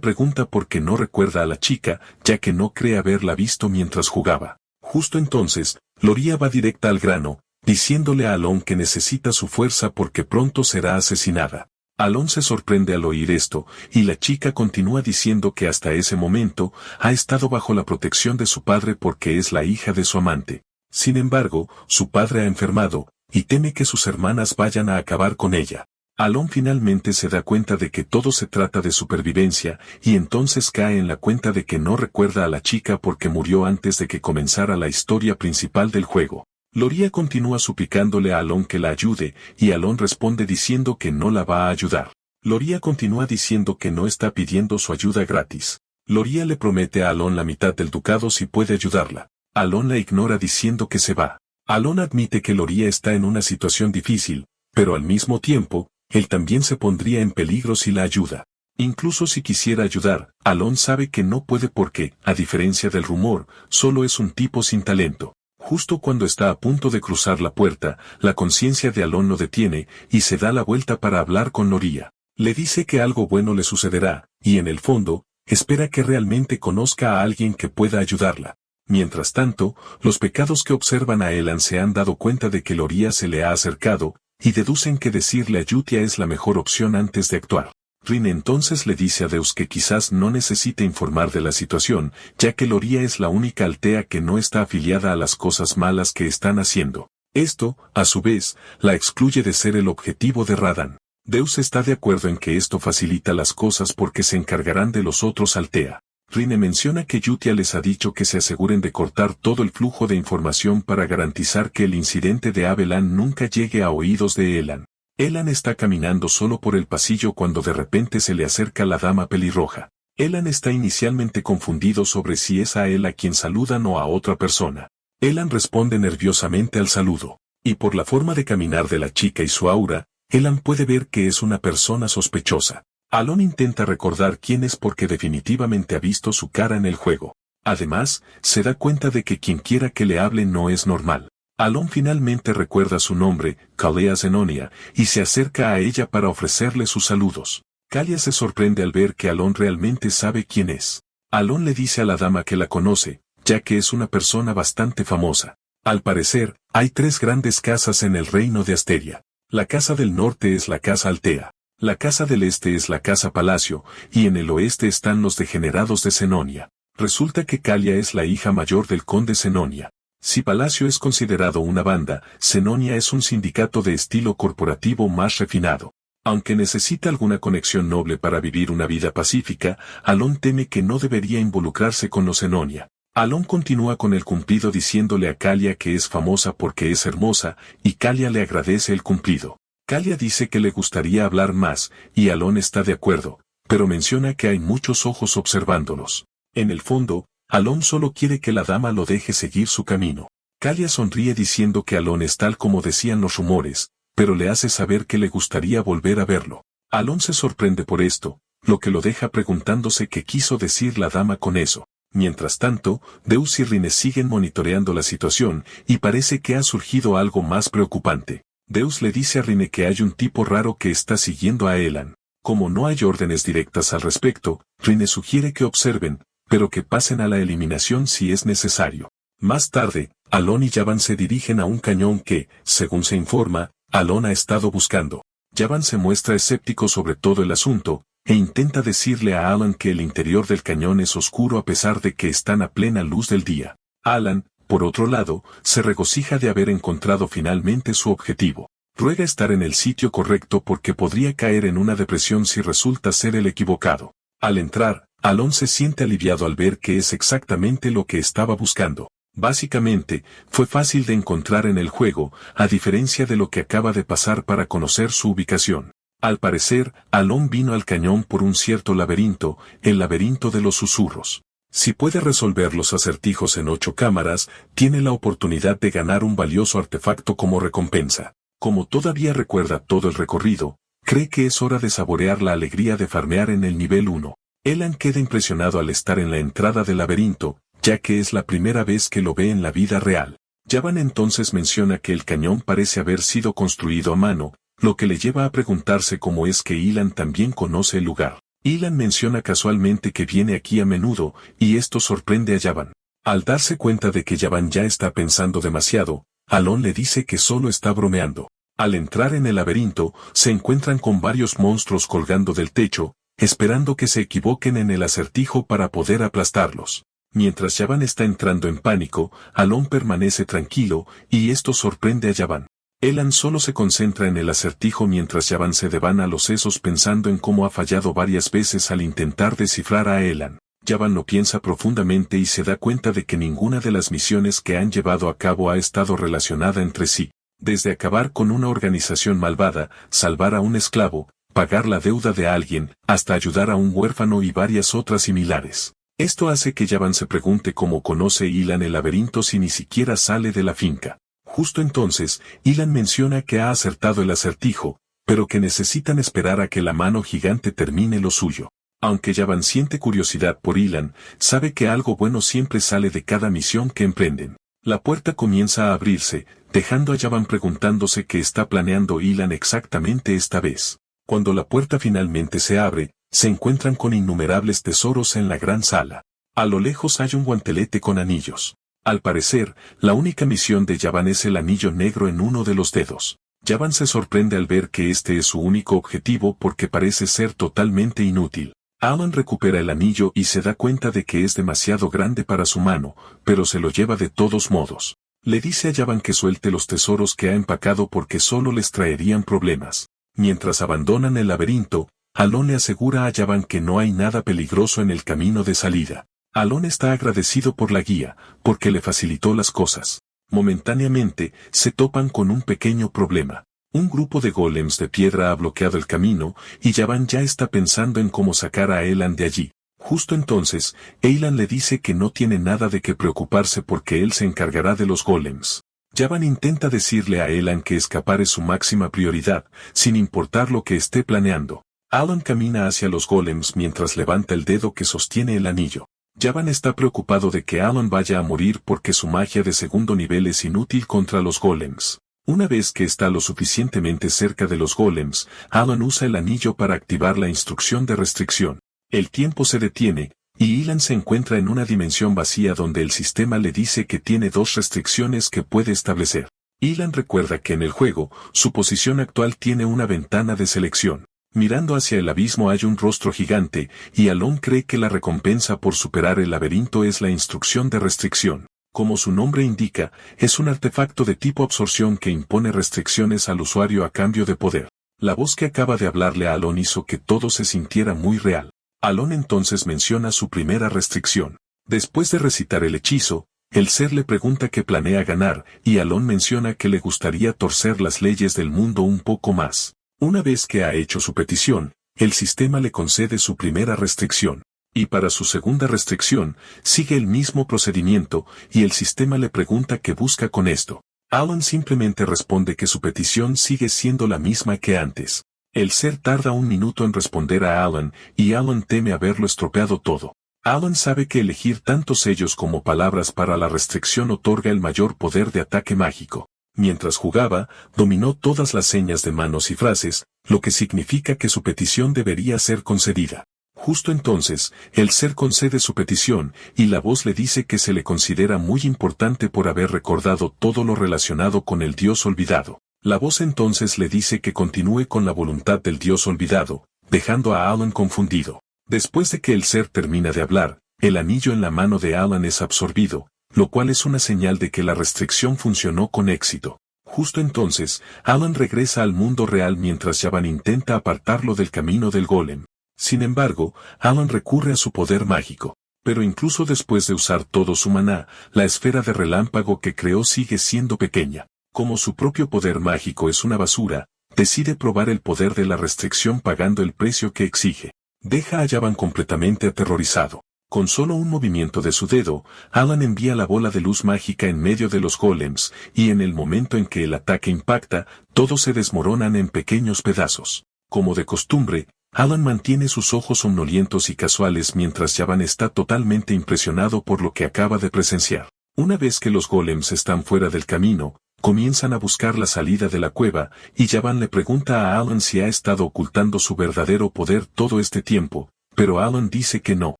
pregunta por qué no recuerda a la chica, ya que no cree haberla visto mientras jugaba. Justo entonces, Loria va directa al grano, diciéndole a Alon que necesita su fuerza porque pronto será asesinada. Alon se sorprende al oír esto, y la chica continúa diciendo que hasta ese momento ha estado bajo la protección de su padre porque es la hija de su amante. Sin embargo, su padre ha enfermado, y teme que sus hermanas vayan a acabar con ella. Alon finalmente se da cuenta de que todo se trata de supervivencia, y entonces cae en la cuenta de que no recuerda a la chica porque murió antes de que comenzara la historia principal del juego. Loria continúa suplicándole a Alon que la ayude, y Alon responde diciendo que no la va a ayudar. Loria continúa diciendo que no está pidiendo su ayuda gratis. Loria le promete a Alon la mitad del ducado si puede ayudarla. Alon la ignora diciendo que se va. Alon admite que Loria está en una situación difícil, pero al mismo tiempo, él también se pondría en peligro si la ayuda. Incluso si quisiera ayudar, Alon sabe que no puede porque, a diferencia del rumor, solo es un tipo sin talento. Justo cuando está a punto de cruzar la puerta, la conciencia de Alon lo detiene, y se da la vuelta para hablar con Loria. Le dice que algo bueno le sucederá, y en el fondo, espera que realmente conozca a alguien que pueda ayudarla. Mientras tanto, los pecados que observan a Elan se han dado cuenta de que Loria se le ha acercado, y deducen que decirle a Yutia es la mejor opción antes de actuar. Rin entonces le dice a Deus que quizás no necesite informar de la situación, ya que Loria es la única altea que no está afiliada a las cosas malas que están haciendo. Esto, a su vez, la excluye de ser el objetivo de Radan. Deus está de acuerdo en que esto facilita las cosas porque se encargarán de los otros altea. Rine menciona que Yutia les ha dicho que se aseguren de cortar todo el flujo de información para garantizar que el incidente de Abelan nunca llegue a oídos de Elan. Elan está caminando solo por el pasillo cuando de repente se le acerca la dama pelirroja. Elan está inicialmente confundido sobre si es a él a quien saludan o a otra persona. Elan responde nerviosamente al saludo, y por la forma de caminar de la chica y su aura, Elan puede ver que es una persona sospechosa. Alon intenta recordar quién es porque definitivamente ha visto su cara en el juego. Además, se da cuenta de que quienquiera que le hable no es normal. Alon finalmente recuerda su nombre, Kalia Zenonia, y se acerca a ella para ofrecerle sus saludos. Kalia se sorprende al ver que Alon realmente sabe quién es. Alon le dice a la dama que la conoce, ya que es una persona bastante famosa. Al parecer, hay 3 grandes casas en el reino de Asteria. La casa del norte es la casa Altea. La casa del este es la casa Palacio, y en el oeste están los degenerados de Zenonia. Resulta que Kalia es la hija mayor del conde Zenonia. Si Palacio es considerado una banda, Zenonia es un sindicato de estilo corporativo más refinado. Aunque necesita alguna conexión noble para vivir una vida pacífica, Alon teme que no debería involucrarse con los Zenonia. Alon continúa con el cumplido diciéndole a Kalia que es famosa porque es hermosa, y Kalia le agradece el cumplido. Kalia dice que le gustaría hablar más, y Alon está de acuerdo, pero menciona que hay muchos ojos observándolos. En el fondo, Alon solo quiere que la dama lo deje seguir su camino. Kalia sonríe diciendo que Alon es tal como decían los rumores, pero le hace saber que le gustaría volver a verlo. Alon se sorprende por esto, lo que lo deja preguntándose qué quiso decir la dama con eso. Mientras tanto, Deus y Rine siguen monitoreando la situación, y parece que ha surgido algo más preocupante. Deus le dice a Rine que hay un tipo raro que está siguiendo a Elan. Como no hay órdenes directas al respecto, Rine sugiere que observen, pero que pasen a la eliminación si es necesario. Más tarde, Alon y Yavan se dirigen a un cañón que, según se informa, Alon ha estado buscando. Yavan se muestra escéptico sobre todo el asunto, e intenta decirle a Alan que el interior del cañón es oscuro a pesar de que están a plena luz del día. Alan, por otro lado, se regocija de haber encontrado finalmente su objetivo. Ruega estar en el sitio correcto porque podría caer en una depresión si resulta ser el equivocado. Al entrar, Alon se siente aliviado al ver que es exactamente lo que estaba buscando. Básicamente, fue fácil de encontrar en el juego, a diferencia de lo que acaba de pasar para conocer su ubicación. Al parecer, Alon vino al cañón por un cierto laberinto, el laberinto de los susurros. Si puede resolver los acertijos en 8 cámaras, tiene la oportunidad de ganar un valioso artefacto como recompensa. Como todavía recuerda todo el recorrido, cree que es hora de saborear la alegría de farmear en el nivel 1. Elan queda impresionado al estar en la entrada del laberinto, ya que es la primera vez que lo ve en la vida real. Yavan entonces menciona que el cañón parece haber sido construido a mano, lo que le lleva a preguntarse cómo es que Ilan también conoce el lugar. Ilan menciona casualmente que viene aquí a menudo, y esto sorprende a Yavan. Al darse cuenta de que Yavan ya está pensando demasiado, Alon le dice que solo está bromeando. Al entrar en el laberinto, se encuentran con varios monstruos colgando del techo, esperando que se equivoquen en el acertijo para poder aplastarlos. Mientras Yavan está entrando en pánico, Alon permanece tranquilo, y esto sorprende a Yavan. Elan solo se concentra en el acertijo mientras Yavan se devana los sesos pensando en cómo ha fallado varias veces al intentar descifrar a Elan. Yavan lo piensa profundamente y se da cuenta de que ninguna de las misiones que han llevado a cabo ha estado relacionada entre sí. Desde acabar con una organización malvada, salvar a un esclavo, pagar la deuda de alguien, hasta ayudar a un huérfano y varias otras similares. Esto hace que Yavan se pregunte cómo conoce Ilan el laberinto si ni siquiera sale de la finca. Justo entonces, Ilan menciona que ha acertado el acertijo, pero que necesitan esperar a que la mano gigante termine lo suyo. Aunque Yavan siente curiosidad por Ilan, sabe que algo bueno siempre sale de cada misión que emprenden. La puerta comienza a abrirse, dejando a Yavan preguntándose qué está planeando Ilan exactamente esta vez. Cuando la puerta finalmente se abre, se encuentran con innumerables tesoros en la gran sala. A lo lejos hay un guantelete con anillos. Al parecer, la única misión de Yavan es el anillo negro en uno de los dedos. Yavan se sorprende al ver que este es su único objetivo porque parece ser totalmente inútil. Alan recupera el anillo y se da cuenta de que es demasiado grande para su mano, pero se lo lleva de todos modos. Le dice a Yavan que suelte los tesoros que ha empacado porque solo les traerían problemas. Mientras abandonan el laberinto, Alon le asegura a Yavan que no hay nada peligroso en el camino de salida. Alon está agradecido por la guía, porque le facilitó las cosas. Momentáneamente, se topan con un pequeño problema. Un grupo de golems de piedra ha bloqueado el camino, y Yavan ya está pensando en cómo sacar a Elan de allí. Justo entonces, Elan le dice que no tiene nada de qué preocuparse porque él se encargará de los golems. Yavan intenta decirle a Elan que escapar es su máxima prioridad, sin importar lo que esté planeando. Alan camina hacia los golems mientras levanta el dedo que sostiene el anillo. Yavan está preocupado de que Alan vaya a morir porque su magia de segundo nivel es inútil contra los golems. Una vez que está lo suficientemente cerca de los golems, Alan usa el anillo para activar la instrucción de restricción. El tiempo se detiene, y Ilan se encuentra en una dimensión vacía donde el sistema le dice que tiene dos restricciones que puede establecer. Ilan recuerda que en el juego, su posición actual tiene una ventana de selección. Mirando hacia el abismo hay un rostro gigante, y Alon cree que la recompensa por superar el laberinto es la instrucción de restricción. Como su nombre indica, es un artefacto de tipo absorción que impone restricciones al usuario a cambio de poder. La voz que acaba de hablarle a Alon hizo que todo se sintiera muy real. Alon entonces menciona su primera restricción. Después de recitar el hechizo, el ser le pregunta qué planea ganar, y Alon menciona que le gustaría torcer las leyes del mundo un poco más. Una vez que ha hecho su petición, el sistema le concede su primera restricción. Y para su segunda restricción, sigue el mismo procedimiento, y el sistema le pregunta qué busca con esto. Alan simplemente responde que su petición sigue siendo la misma que antes. El ser tarda un minuto en responder a Alan, y Alan teme haberlo estropeado todo. Alan sabe que elegir tantos sellos como palabras para la restricción otorga el mayor poder de ataque mágico. Mientras jugaba, dominó todas las señas de manos y frases, lo que significa que su petición debería ser concedida. Justo entonces, el ser concede su petición, y la voz le dice que se le considera muy importante por haber recordado todo lo relacionado con el dios olvidado. La voz entonces le dice que continúe con la voluntad del dios olvidado, dejando a Alan confundido. Después de que el ser termina de hablar, el anillo en la mano de Alan es absorbido, lo cual es una señal de que la restricción funcionó con éxito. Justo entonces, Alan regresa al mundo real mientras Yavan intenta apartarlo del camino del golem. Sin embargo, Alan recurre a su poder mágico. Pero incluso después de usar todo su maná, la esfera de relámpago que creó sigue siendo pequeña. Como su propio poder mágico es una basura, decide probar el poder de la restricción pagando el precio que exige. Deja a Yavan completamente aterrorizado. Con solo un movimiento de su dedo, Alan envía la bola de luz mágica en medio de los golems, y en el momento en que el ataque impacta, todos se desmoronan en pequeños pedazos. Como de costumbre, Alan mantiene sus ojos somnolientos y casuales mientras Yavan está totalmente impresionado por lo que acaba de presenciar. Una vez que los golems están fuera del camino, comienzan a buscar la salida de la cueva, y Javan le pregunta a Alan si ha estado ocultando su verdadero poder todo este tiempo, pero Alan dice que no.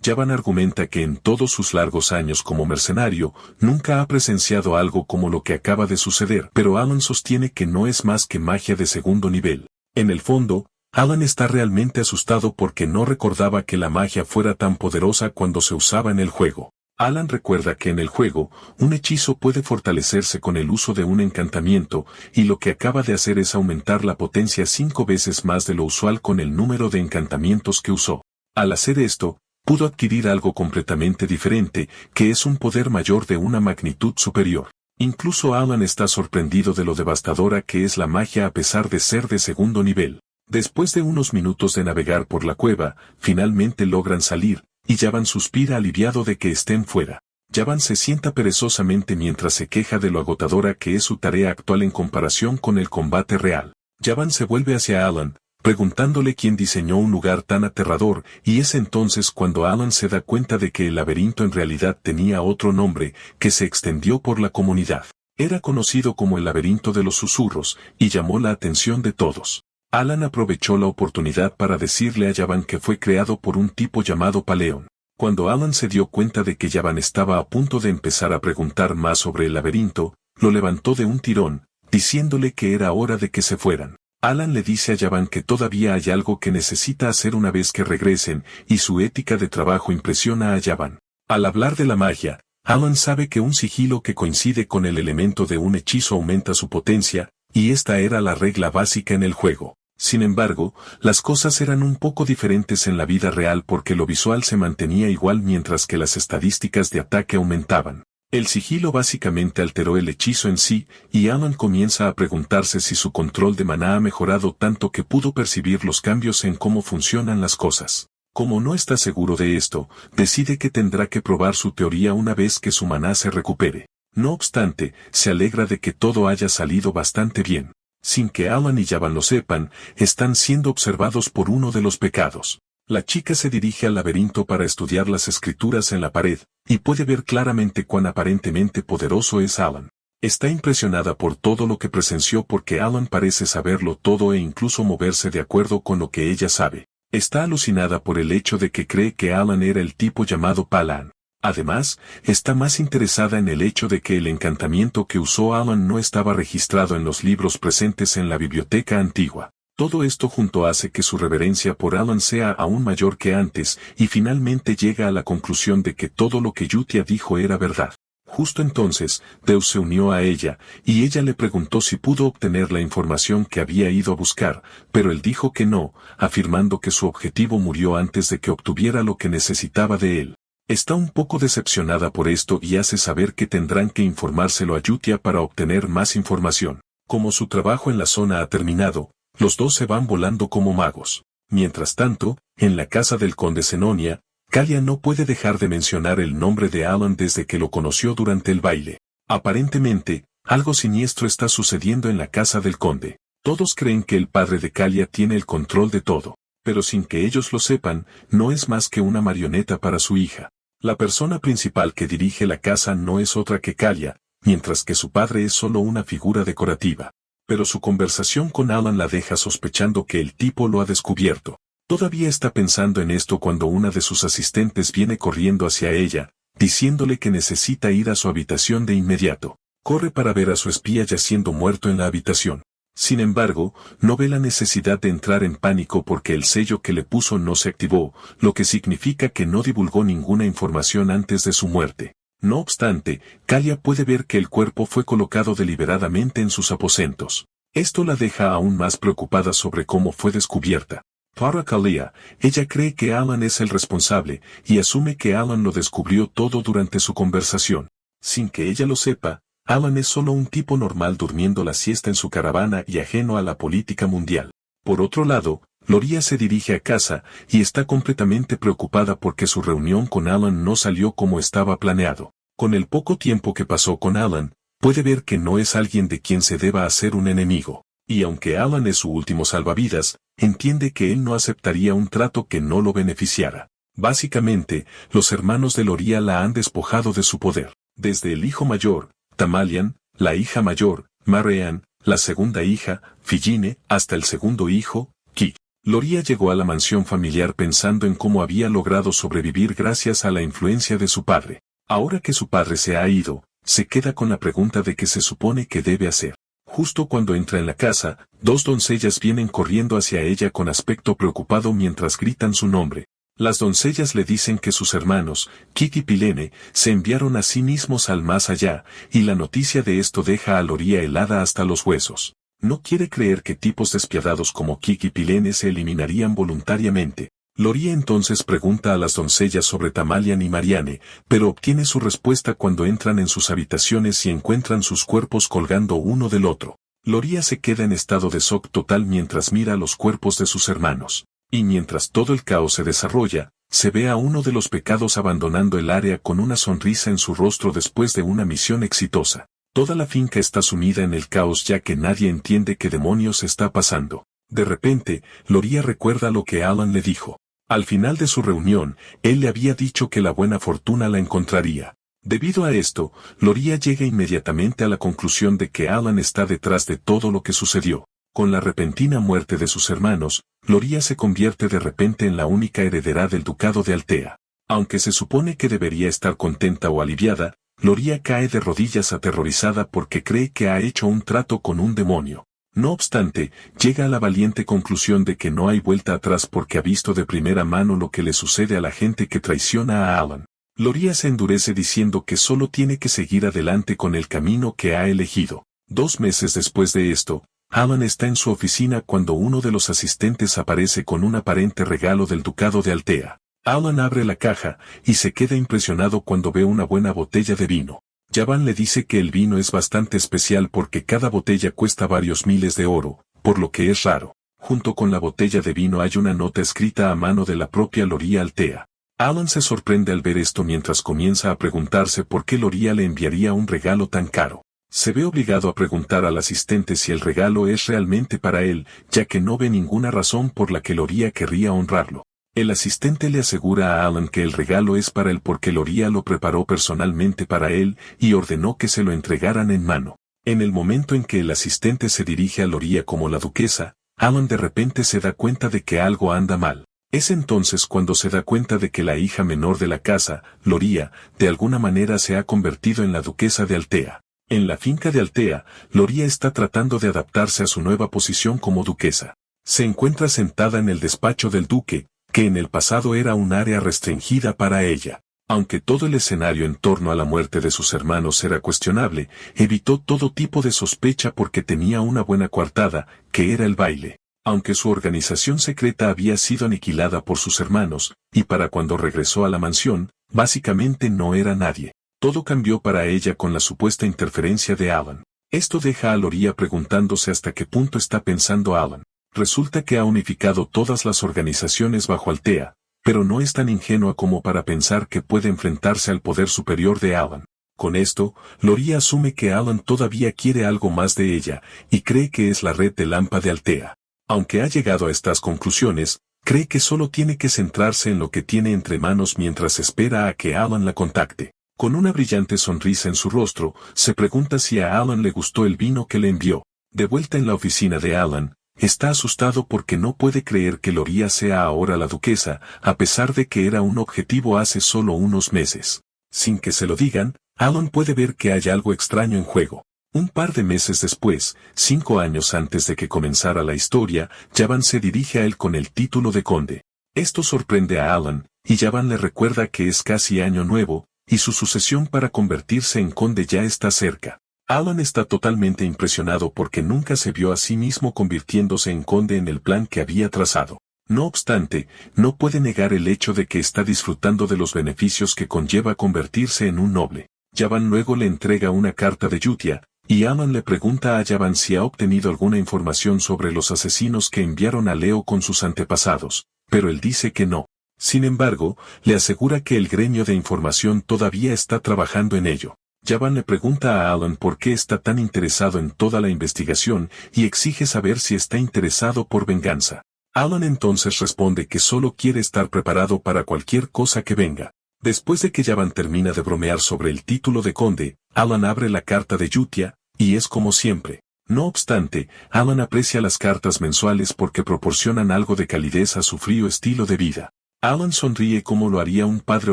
Javan argumenta que en todos sus largos años como mercenario, nunca ha presenciado algo como lo que acaba de suceder, pero Alan sostiene que no es más que magia de segundo nivel. En el fondo, Alan está realmente asustado porque no recordaba que la magia fuera tan poderosa cuando se usaba en el juego. Alan recuerda que en el juego, un hechizo puede fortalecerse con el uso de un encantamiento, y lo que acaba de hacer es aumentar la potencia 5 veces más de lo usual con el número de encantamientos que usó. Al hacer esto, pudo adquirir algo completamente diferente, que es un poder mayor de una magnitud superior. Incluso Alan está sorprendido de lo devastadora que es la magia a pesar de ser de segundo nivel. Después de unos minutos de navegar por la cueva, finalmente logran salir, y Javan suspira aliviado de que estén fuera. Javan se sienta perezosamente mientras se queja de lo agotadora que es su tarea actual en comparación con el combate real. Javan se vuelve hacia Alan, preguntándole quién diseñó un lugar tan aterrador, y es entonces cuando Alan se da cuenta de que el laberinto en realidad tenía otro nombre, que se extendió por la comunidad. Era conocido como el laberinto de los susurros, y llamó la atención de todos. Alan aprovechó la oportunidad para decirle a Javan que fue creado por un tipo llamado Paleón. Cuando Alan se dio cuenta de que Javan estaba a punto de empezar a preguntar más sobre el laberinto, lo levantó de un tirón, diciéndole que era hora de que se fueran. Alan le dice a Javan que todavía hay algo que necesita hacer una vez que regresen, y su ética de trabajo impresiona a Javan. Al hablar de la magia, Alan sabe que un sigilo que coincide con el elemento de un hechizo aumenta su potencia, y esta era la regla básica en el juego. Sin embargo, las cosas eran un poco diferentes en la vida real porque lo visual se mantenía igual mientras que las estadísticas de ataque aumentaban. El sigilo básicamente alteró el hechizo en sí, y Alan comienza a preguntarse si su control de maná ha mejorado tanto que pudo percibir los cambios en cómo funcionan las cosas. Como no está seguro de esto, decide que tendrá que probar su teoría una vez que su maná se recupere. No obstante, se alegra de que todo haya salido bastante bien. Sin que Alan y Javan lo sepan, están siendo observados por uno de los pecados. La chica se dirige al laberinto para estudiar las escrituras en la pared, y puede ver claramente cuán aparentemente poderoso es Alan. Está impresionada por todo lo que presenció porque Alan parece saberlo todo e incluso moverse de acuerdo con lo que ella sabe. Está alucinada por el hecho de que cree que Alan era el tipo llamado Palan. Además, está más interesada en el hecho de que el encantamiento que usó Alan no estaba registrado en los libros presentes en la biblioteca antigua. Todo esto junto hace que su reverencia por Alan sea aún mayor que antes, y finalmente llega a la conclusión de que todo lo que Yutia dijo era verdad. Justo entonces, Deus se unió a ella, y ella le preguntó si pudo obtener la información que había ido a buscar, pero él dijo que no, afirmando que su objetivo murió antes de que obtuviera lo que necesitaba de él. Está un poco decepcionada por esto y hace saber que tendrán que informárselo a Yutia para obtener más información. Como su trabajo en la zona ha terminado, los dos se van volando como magos. Mientras tanto, en la casa del conde Zenonia, Kalia no puede dejar de mencionar el nombre de Alan desde que lo conoció durante el baile. Aparentemente, algo siniestro está sucediendo en la casa del conde. Todos creen que el padre de Kalia tiene el control de todo, pero sin que ellos lo sepan, no es más que una marioneta para su hija. La persona principal que dirige la casa no es otra que Kalia, mientras que su padre es solo una figura decorativa. Pero su conversación con Alan la deja sospechando que el tipo lo ha descubierto. Todavía está pensando en esto cuando una de sus asistentes viene corriendo hacia ella, diciéndole que necesita ir a su habitación de inmediato. Corre para ver a su espía yaciendo muerto en la habitación. Sin embargo, no ve la necesidad de entrar en pánico porque el sello que le puso no se activó, lo que significa que no divulgó ninguna información antes de su muerte. No obstante, Kalia puede ver que el cuerpo fue colocado deliberadamente en sus aposentos. Esto la deja aún más preocupada sobre cómo fue descubierta. Para Kalia, ella cree que Alan es el responsable, y asume que Alan lo descubrió todo durante su conversación. Sin que ella lo sepa, Alan es solo un tipo normal durmiendo la siesta en su caravana y ajeno a la política mundial. Por otro lado, Loria se dirige a casa, y está completamente preocupada porque su reunión con Alan no salió como estaba planeado. Con el poco tiempo que pasó con Alan, puede ver que no es alguien de quien se deba hacer un enemigo. Y aunque Alan es su último salvavidas, entiende que él no aceptaría un trato que no lo beneficiara. Básicamente, los hermanos de Loria la han despojado de su poder. Desde el hijo mayor, Tamalian, la hija mayor, Marianne, la segunda hija, Figine, hasta el segundo hijo, Ki. Loria llegó a la mansión familiar pensando en cómo había logrado sobrevivir gracias a la influencia de su padre. Ahora que su padre se ha ido, se queda con la pregunta de qué se supone que debe hacer. Justo cuando entra en la casa, dos doncellas vienen corriendo hacia ella con aspecto preocupado mientras gritan su nombre. Las doncellas le dicen que sus hermanos, Kik y Pilene, se enviaron a sí mismos al más allá, y la noticia de esto deja a Loria helada hasta los huesos. No quiere creer que tipos despiadados como Kik y Pilene se eliminarían voluntariamente. Loria entonces pregunta a las doncellas sobre Tamalian y Marianne, pero obtiene su respuesta cuando entran en sus habitaciones y encuentran sus cuerpos colgando uno del otro. Loria se queda en estado de shock total mientras mira los cuerpos de sus hermanos. Y mientras todo el caos se desarrolla, se ve a uno de los pecados abandonando el área con una sonrisa en su rostro después de una misión exitosa. Toda la finca está sumida en el caos ya que nadie entiende qué demonios está pasando. De repente, Loria recuerda lo que Alan le dijo. Al final de su reunión, él le había dicho que la buena fortuna la encontraría. Debido a esto, Loria llega inmediatamente a la conclusión de que Alan está detrás de todo lo que sucedió. Con la repentina muerte de sus hermanos, Loria se convierte de repente en la única heredera del ducado de Altea. Aunque se supone que debería estar contenta o aliviada, Loria cae de rodillas aterrorizada porque cree que ha hecho un trato con un demonio. No obstante, llega a la valiente conclusión de que no hay vuelta atrás porque ha visto de primera mano lo que le sucede a la gente que traiciona a Alan. Loria se endurece diciendo que solo tiene que seguir adelante con el camino que ha elegido. 2 meses después de esto, Alan está en su oficina cuando uno de los asistentes aparece con un aparente regalo del ducado de Altea. Alan abre la caja y se queda impresionado cuando ve una buena botella de vino. Javan le dice que el vino es bastante especial porque cada botella cuesta varios miles de oro, por lo que es raro. Junto con la botella de vino hay una nota escrita a mano de la propia Loria Altea. Alan se sorprende al ver esto mientras comienza a preguntarse por qué Loria le enviaría un regalo tan caro. Se ve obligado a preguntar al asistente si el regalo es realmente para él, ya que no ve ninguna razón por la que Loria querría honrarlo. El asistente le asegura a Alan que el regalo es para él porque Loria lo preparó personalmente para él y ordenó que se lo entregaran en mano. En el momento en que el asistente se dirige a Loria como la duquesa, Alan de repente se da cuenta de que algo anda mal. Es entonces cuando se da cuenta de que la hija menor de la casa, Loria, de alguna manera se ha convertido en la duquesa de Altea. En la finca de Altea, Loria está tratando de adaptarse a su nueva posición como duquesa. Se encuentra sentada en el despacho del duque, que en el pasado era un área restringida para ella. Aunque todo el escenario en torno a la muerte de sus hermanos era cuestionable, evitó todo tipo de sospecha porque tenía una buena coartada, que era el baile. Aunque su organización secreta había sido aniquilada por sus hermanos, y para cuando regresó a la mansión, básicamente no era nadie. Todo cambió para ella con la supuesta interferencia de Alan. Esto deja a Loria preguntándose hasta qué punto está pensando Alan. Resulta que ha unificado todas las organizaciones bajo Altea, pero no es tan ingenua como para pensar que puede enfrentarse al poder superior de Alan. Con esto, Loria asume que Alan todavía quiere algo más de ella, y cree que es la red de Lampa de Altea. Aunque ha llegado a estas conclusiones, cree que solo tiene que centrarse en lo que tiene entre manos mientras espera a que Alan la contacte. Con una brillante sonrisa en su rostro, se pregunta si a Alan le gustó el vino que le envió. De vuelta en la oficina de Alan, está asustado porque no puede creer que Loria sea ahora la duquesa, a pesar de que era un objetivo hace solo unos meses. Sin que se lo digan, Alan puede ver que hay algo extraño en juego. Un par de meses después, 5 años antes de que comenzara la historia, Javan se dirige a él con el título de conde. Esto sorprende a Alan, y Javan le recuerda que es casi año nuevo, y su sucesión para convertirse en conde ya está cerca. Alan está totalmente impresionado porque nunca se vio a sí mismo convirtiéndose en conde en el plan que había trazado. No obstante, no puede negar el hecho de que está disfrutando de los beneficios que conlleva convertirse en un noble. Javan luego le entrega una carta de Yutia, y Alan le pregunta a Javan si ha obtenido alguna información sobre los asesinos que enviaron a Leo con sus antepasados, pero él dice que no. Sin embargo, le asegura que el gremio de información todavía está trabajando en ello. Javan le pregunta a Alan por qué está tan interesado en toda la investigación y exige saber si está interesado por venganza. Alan entonces responde que solo quiere estar preparado para cualquier cosa que venga. Después de que Javan termina de bromear sobre el título de conde, Alan abre la carta de Yutia, y es como siempre. No obstante, Alan aprecia las cartas mensuales porque proporcionan algo de calidez a su frío estilo de vida. Alan sonríe como lo haría un padre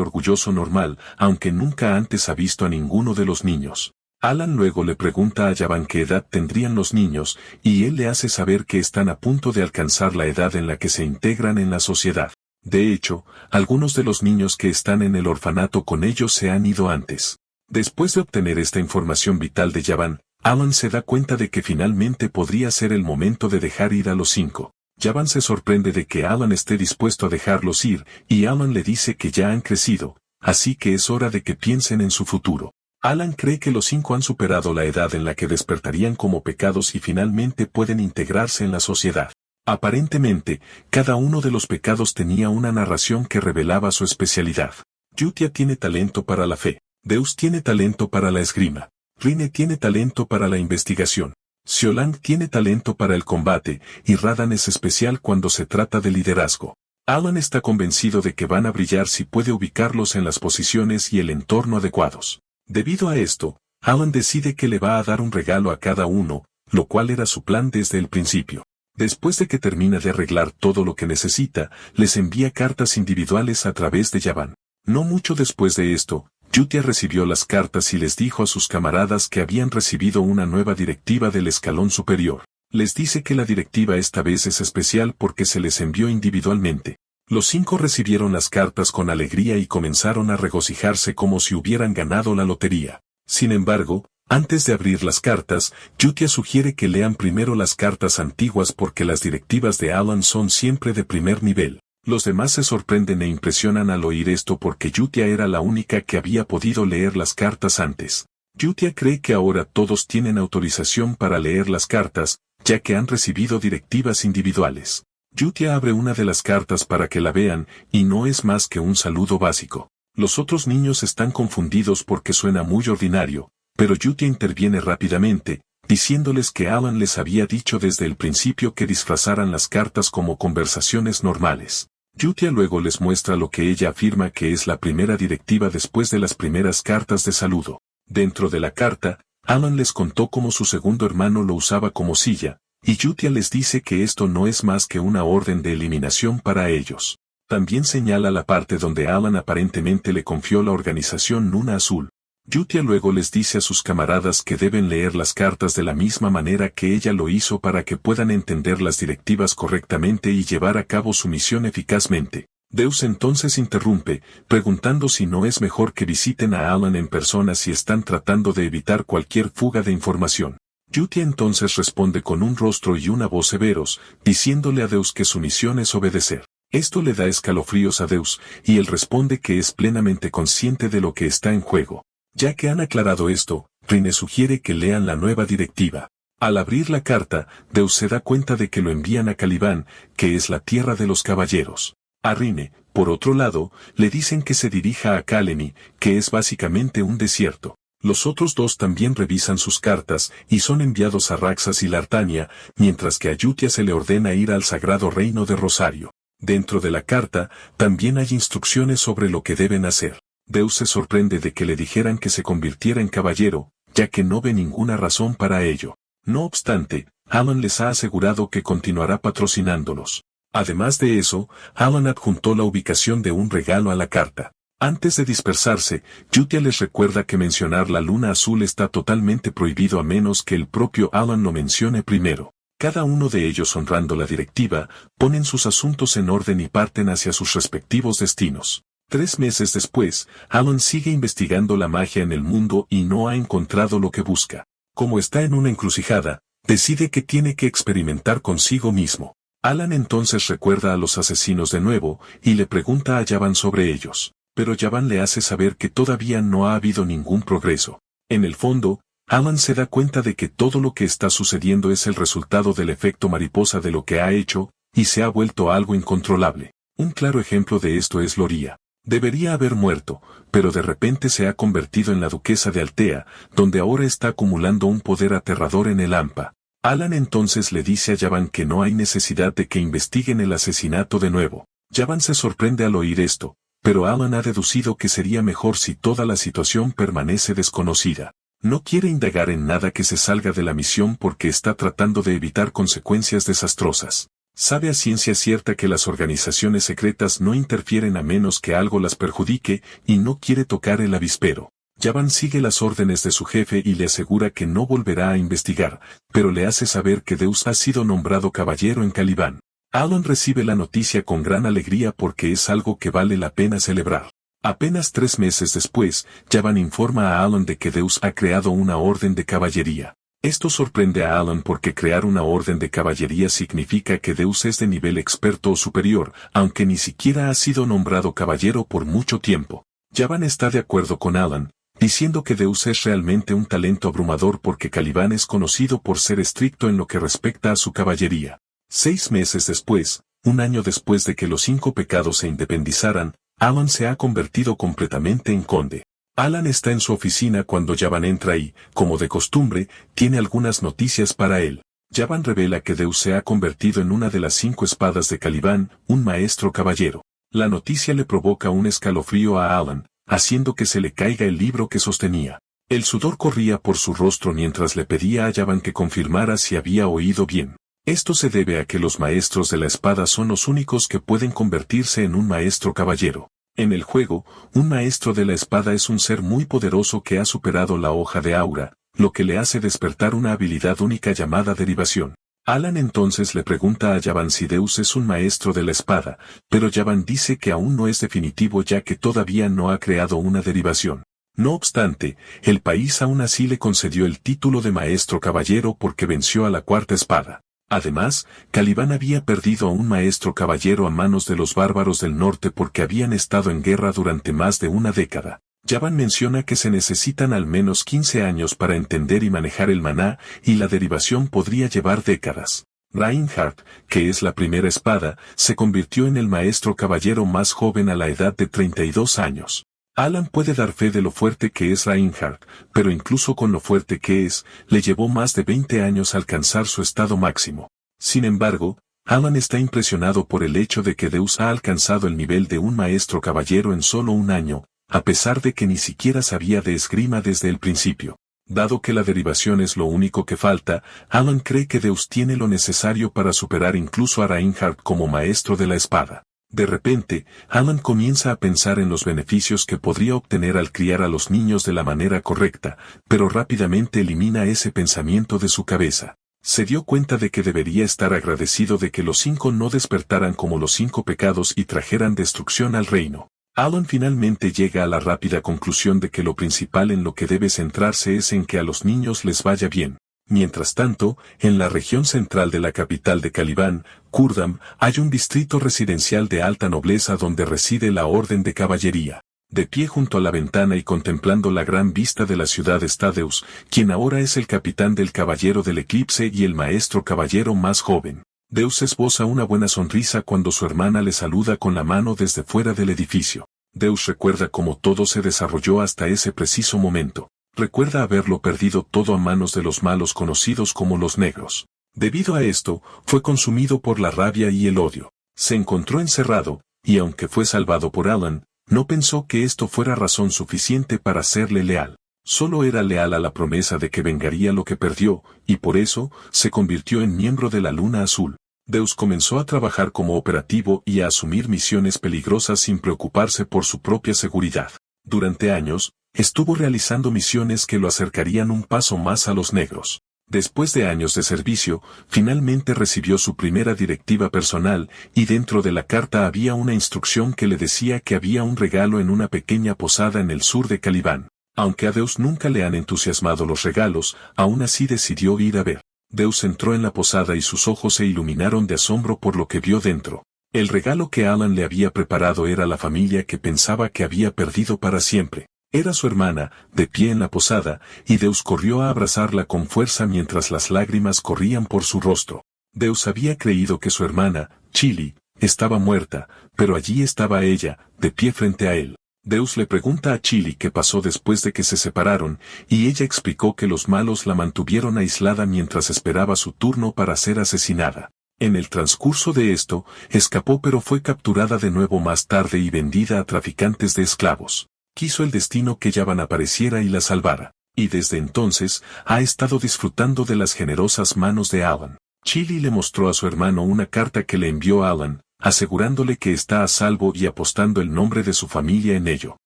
orgulloso normal, aunque nunca antes ha visto a ninguno de los niños. Alan luego le pregunta a Javan qué edad tendrían los niños, y él le hace saber que están a punto de alcanzar la edad en la que se integran en la sociedad. De hecho, algunos de los niños que están en el orfanato con ellos se han ido antes. Después de obtener esta información vital de Javan, Alan se da cuenta de que finalmente podría ser el momento de dejar ir a los 5. Javan se sorprende de que Alan esté dispuesto a dejarlos ir, y Alan le dice que ya han crecido, así que es hora de que piensen en su futuro. Alan cree que los 5 han superado la edad en la que despertarían como pecados y finalmente pueden integrarse en la sociedad. Aparentemente, cada uno de los pecados tenía una narración que revelaba su especialidad. Yutia tiene talento para la fe, Deus tiene talento para la esgrima, Rine tiene talento para la investigación, Siolang tiene talento para el combate, y Radan es especial cuando se trata de liderazgo. Alan está convencido de que van a brillar si puede ubicarlos en las posiciones y el entorno adecuados. Debido a esto, Alan decide que le va a dar un regalo a cada uno, lo cual era su plan desde el principio. Después de que termina de arreglar todo lo que necesita, les envía cartas individuales a través de Javan. No mucho después de esto, Yutia recibió las cartas y les dijo a sus camaradas que habían recibido una nueva directiva del escalón superior. Les dice que la directiva esta vez es especial porque se les envió individualmente. Los 5 recibieron las cartas con alegría y comenzaron a regocijarse como si hubieran ganado la lotería. Sin embargo, antes de abrir las cartas, Yutia sugiere que lean primero las cartas antiguas porque las directivas de Alan son siempre de primer nivel. Los demás se sorprenden e impresionan al oír esto porque Yutia era la única que había podido leer las cartas antes. Yutia cree que ahora todos tienen autorización para leer las cartas, ya que han recibido directivas individuales. Yutia abre una de las cartas para que la vean, y no es más que un saludo básico. Los otros niños están confundidos porque suena muy ordinario, pero Yutia interviene rápidamente, diciéndoles que Alan les había dicho desde el principio que disfrazaran las cartas como conversaciones normales. Yutia luego les muestra lo que ella afirma que es la primera directiva después de las primeras cartas de saludo. Dentro de la carta, Alan les contó cómo su segundo hermano lo usaba como silla, y Yutia les dice que esto no es más que una orden de eliminación para ellos. También señala la parte donde Alan aparentemente le confió la organización Luna Azul. Yutia luego les dice a sus camaradas que deben leer las cartas de la misma manera que ella lo hizo para que puedan entender las directivas correctamente y llevar a cabo su misión eficazmente. Deus entonces interrumpe, preguntando si no es mejor que visiten a Alan en persona si están tratando de evitar cualquier fuga de información. Yutia entonces responde con un rostro y una voz severos, diciéndole a Deus que su misión es obedecer. Esto le da escalofríos a Deus, y él responde que es plenamente consciente de lo que está en juego. Ya que han aclarado esto, Rine sugiere que lean la nueva directiva. Al abrir la carta, Deus se da cuenta de que lo envían a Caliban, que es la tierra de los caballeros. A Rine, por otro lado, le dicen que se dirija a Kalemi, que es básicamente un desierto. Los otros 2 también revisan sus cartas y son enviados a Raxas y Lartania, mientras que a Yutia se le ordena ir al sagrado reino de Rosario. Dentro de la carta, también hay instrucciones sobre lo que deben hacer. Deus se sorprende de que le dijeran que se convirtiera en caballero, ya que no ve ninguna razón para ello. No obstante, Alan les ha asegurado que continuará patrocinándolos. Además de eso, Alan adjuntó la ubicación de un regalo a la carta. Antes de dispersarse, Yutia les recuerda que mencionar la luna azul está totalmente prohibido a menos que el propio Alan lo mencione primero. Cada uno de ellos, honrando la directiva, ponen sus asuntos en orden y parten hacia sus respectivos destinos. 3 meses después, Alan sigue investigando la magia en el mundo y no ha encontrado lo que busca. Como está en una encrucijada, decide que tiene que experimentar consigo mismo. Alan entonces recuerda a los asesinos de nuevo, y le pregunta a Javan sobre ellos. Pero Javan le hace saber que todavía no ha habido ningún progreso. En el fondo, Alan se da cuenta de que todo lo que está sucediendo es el resultado del efecto mariposa de lo que ha hecho, y se ha vuelto algo incontrolable. Un claro ejemplo de esto es Loria. Debería haber muerto, pero de repente se ha convertido en la duquesa de Altea, donde ahora está acumulando un poder aterrador en el Hampa. Alan entonces le dice a Javan que no hay necesidad de que investiguen el asesinato de nuevo. Javan se sorprende al oír esto, pero Alan ha deducido que sería mejor si toda la situación permanece desconocida. No quiere indagar en nada que se salga de la misión porque está tratando de evitar consecuencias desastrosas. Sabe a ciencia cierta que las organizaciones secretas no interfieren a menos que algo las perjudique y no quiere tocar el avispero. Javan sigue las órdenes de su jefe y le asegura que no volverá a investigar, pero le hace saber que Deus ha sido nombrado caballero en Caliban. Alan recibe la noticia con gran alegría porque es algo que vale la pena celebrar. Apenas 3 meses después, Javan informa a Alan de que Deus ha creado una orden de caballería. Esto sorprende a Alan porque crear una orden de caballería significa que Deus es de nivel experto o superior, aunque ni siquiera ha sido nombrado caballero por mucho tiempo. Javan está de acuerdo con Alan, diciendo que Deus es realmente un talento abrumador porque Caliban es conocido por ser estricto en lo que respecta a su caballería. 6 meses después, un año después de que los 5 pecados se independizaran, Alan se ha convertido completamente en conde. Alan está en su oficina cuando Javan entra y, como de costumbre, tiene algunas noticias para él. Javan revela que Deus se ha convertido en una de las 5 espadas de Caliban, un maestro caballero. La noticia le provoca un escalofrío a Alan, haciendo que se le caiga el libro que sostenía. El sudor corría por su rostro mientras le pedía a Javan que confirmara si había oído bien. Esto se debe a que los maestros de la espada son los únicos que pueden convertirse en un maestro caballero. En el juego, un maestro de la espada es un ser muy poderoso que ha superado la hoja de aura, lo que le hace despertar una habilidad única llamada derivación. Alan entonces le pregunta a Javan si Deus es un maestro de la espada, pero Javan dice que aún no es definitivo ya que todavía no ha creado una derivación. No obstante, el país aún así le concedió el título de maestro caballero porque venció a la 4ª espada. Además, Caliban había perdido a un maestro caballero a manos de los bárbaros del norte porque habían estado en guerra durante más de una década. Javan menciona que se necesitan al menos 15 años para entender y manejar el maná, y la derivación podría llevar décadas. Reinhardt, que es la primera espada, se convirtió en el maestro caballero más joven a la edad de 32 años. Alan puede dar fe de lo fuerte que es Reinhardt, pero incluso con lo fuerte que es, le llevó más de 20 años alcanzar su estado máximo. Sin embargo, Alan está impresionado por el hecho de que Deus ha alcanzado el nivel de un maestro caballero en solo un año, a pesar de que ni siquiera sabía de esgrima desde el principio. Dado que la derivación es lo único que falta, Alan cree que Deus tiene lo necesario para superar incluso a Reinhardt como maestro de la espada. De repente, Alan comienza a pensar en los beneficios que podría obtener al criar a los niños de la manera correcta, pero rápidamente elimina ese pensamiento de su cabeza. Se dio cuenta de que debería estar agradecido de que los 5 no despertaran como los 5 pecados y trajeran destrucción al reino. Alan finalmente llega a la rápida conclusión de que lo principal en lo que debe centrarse es en que a los niños les vaya bien. Mientras tanto, en la región central de la capital de Caliban, Kurdam, hay un distrito residencial de alta nobleza donde reside la Orden de Caballería. De pie junto a la ventana y contemplando la gran vista de la ciudad está Deus, quien ahora es el capitán del Caballero del Eclipse y el maestro caballero más joven. Deus esboza una buena sonrisa cuando su hermana le saluda con la mano desde fuera del edificio. Deus recuerda cómo todo se desarrolló hasta ese preciso momento. Recuerda haberlo perdido todo a manos de los malos conocidos como los negros. Debido a esto, fue consumido por la rabia y el odio. Se encontró encerrado, y aunque fue salvado por Alan, no pensó que esto fuera razón suficiente para serle leal. Solo era leal a la promesa de que vengaría lo que perdió, y por eso, se convirtió en miembro de la Luna Azul. Deus comenzó a trabajar como operativo y a asumir misiones peligrosas sin preocuparse por su propia seguridad. Durante años, estuvo realizando misiones que lo acercarían un paso más a los negros. Después de años de servicio, finalmente recibió su primera directiva personal, y dentro de la carta había una instrucción que le decía que había un regalo en una pequeña posada en el sur de Caliban. Aunque a Deus nunca le han entusiasmado los regalos, aún así decidió ir a ver. Deus entró en la posada y sus ojos se iluminaron de asombro por lo que vio dentro. El regalo que Alan le había preparado era la familia que pensaba que había perdido para siempre. Era su hermana, de pie en la posada, y Deus corrió a abrazarla con fuerza mientras las lágrimas corrían por su rostro. Deus había creído que su hermana, Chili, estaba muerta, pero allí estaba ella, de pie frente a él. Deus le pregunta a Chili qué pasó después de que se separaron, y ella explicó que los malos la mantuvieron aislada mientras esperaba su turno para ser asesinada. En el transcurso de esto, escapó pero fue capturada de nuevo más tarde y vendida a traficantes de esclavos. Quiso el destino que Yavan apareciera y la salvara, y desde entonces, ha estado disfrutando de las generosas manos de Alan. Chili le mostró a su hermano una carta que le envió Alan, asegurándole que está a salvo y apostando el nombre de su familia en ello.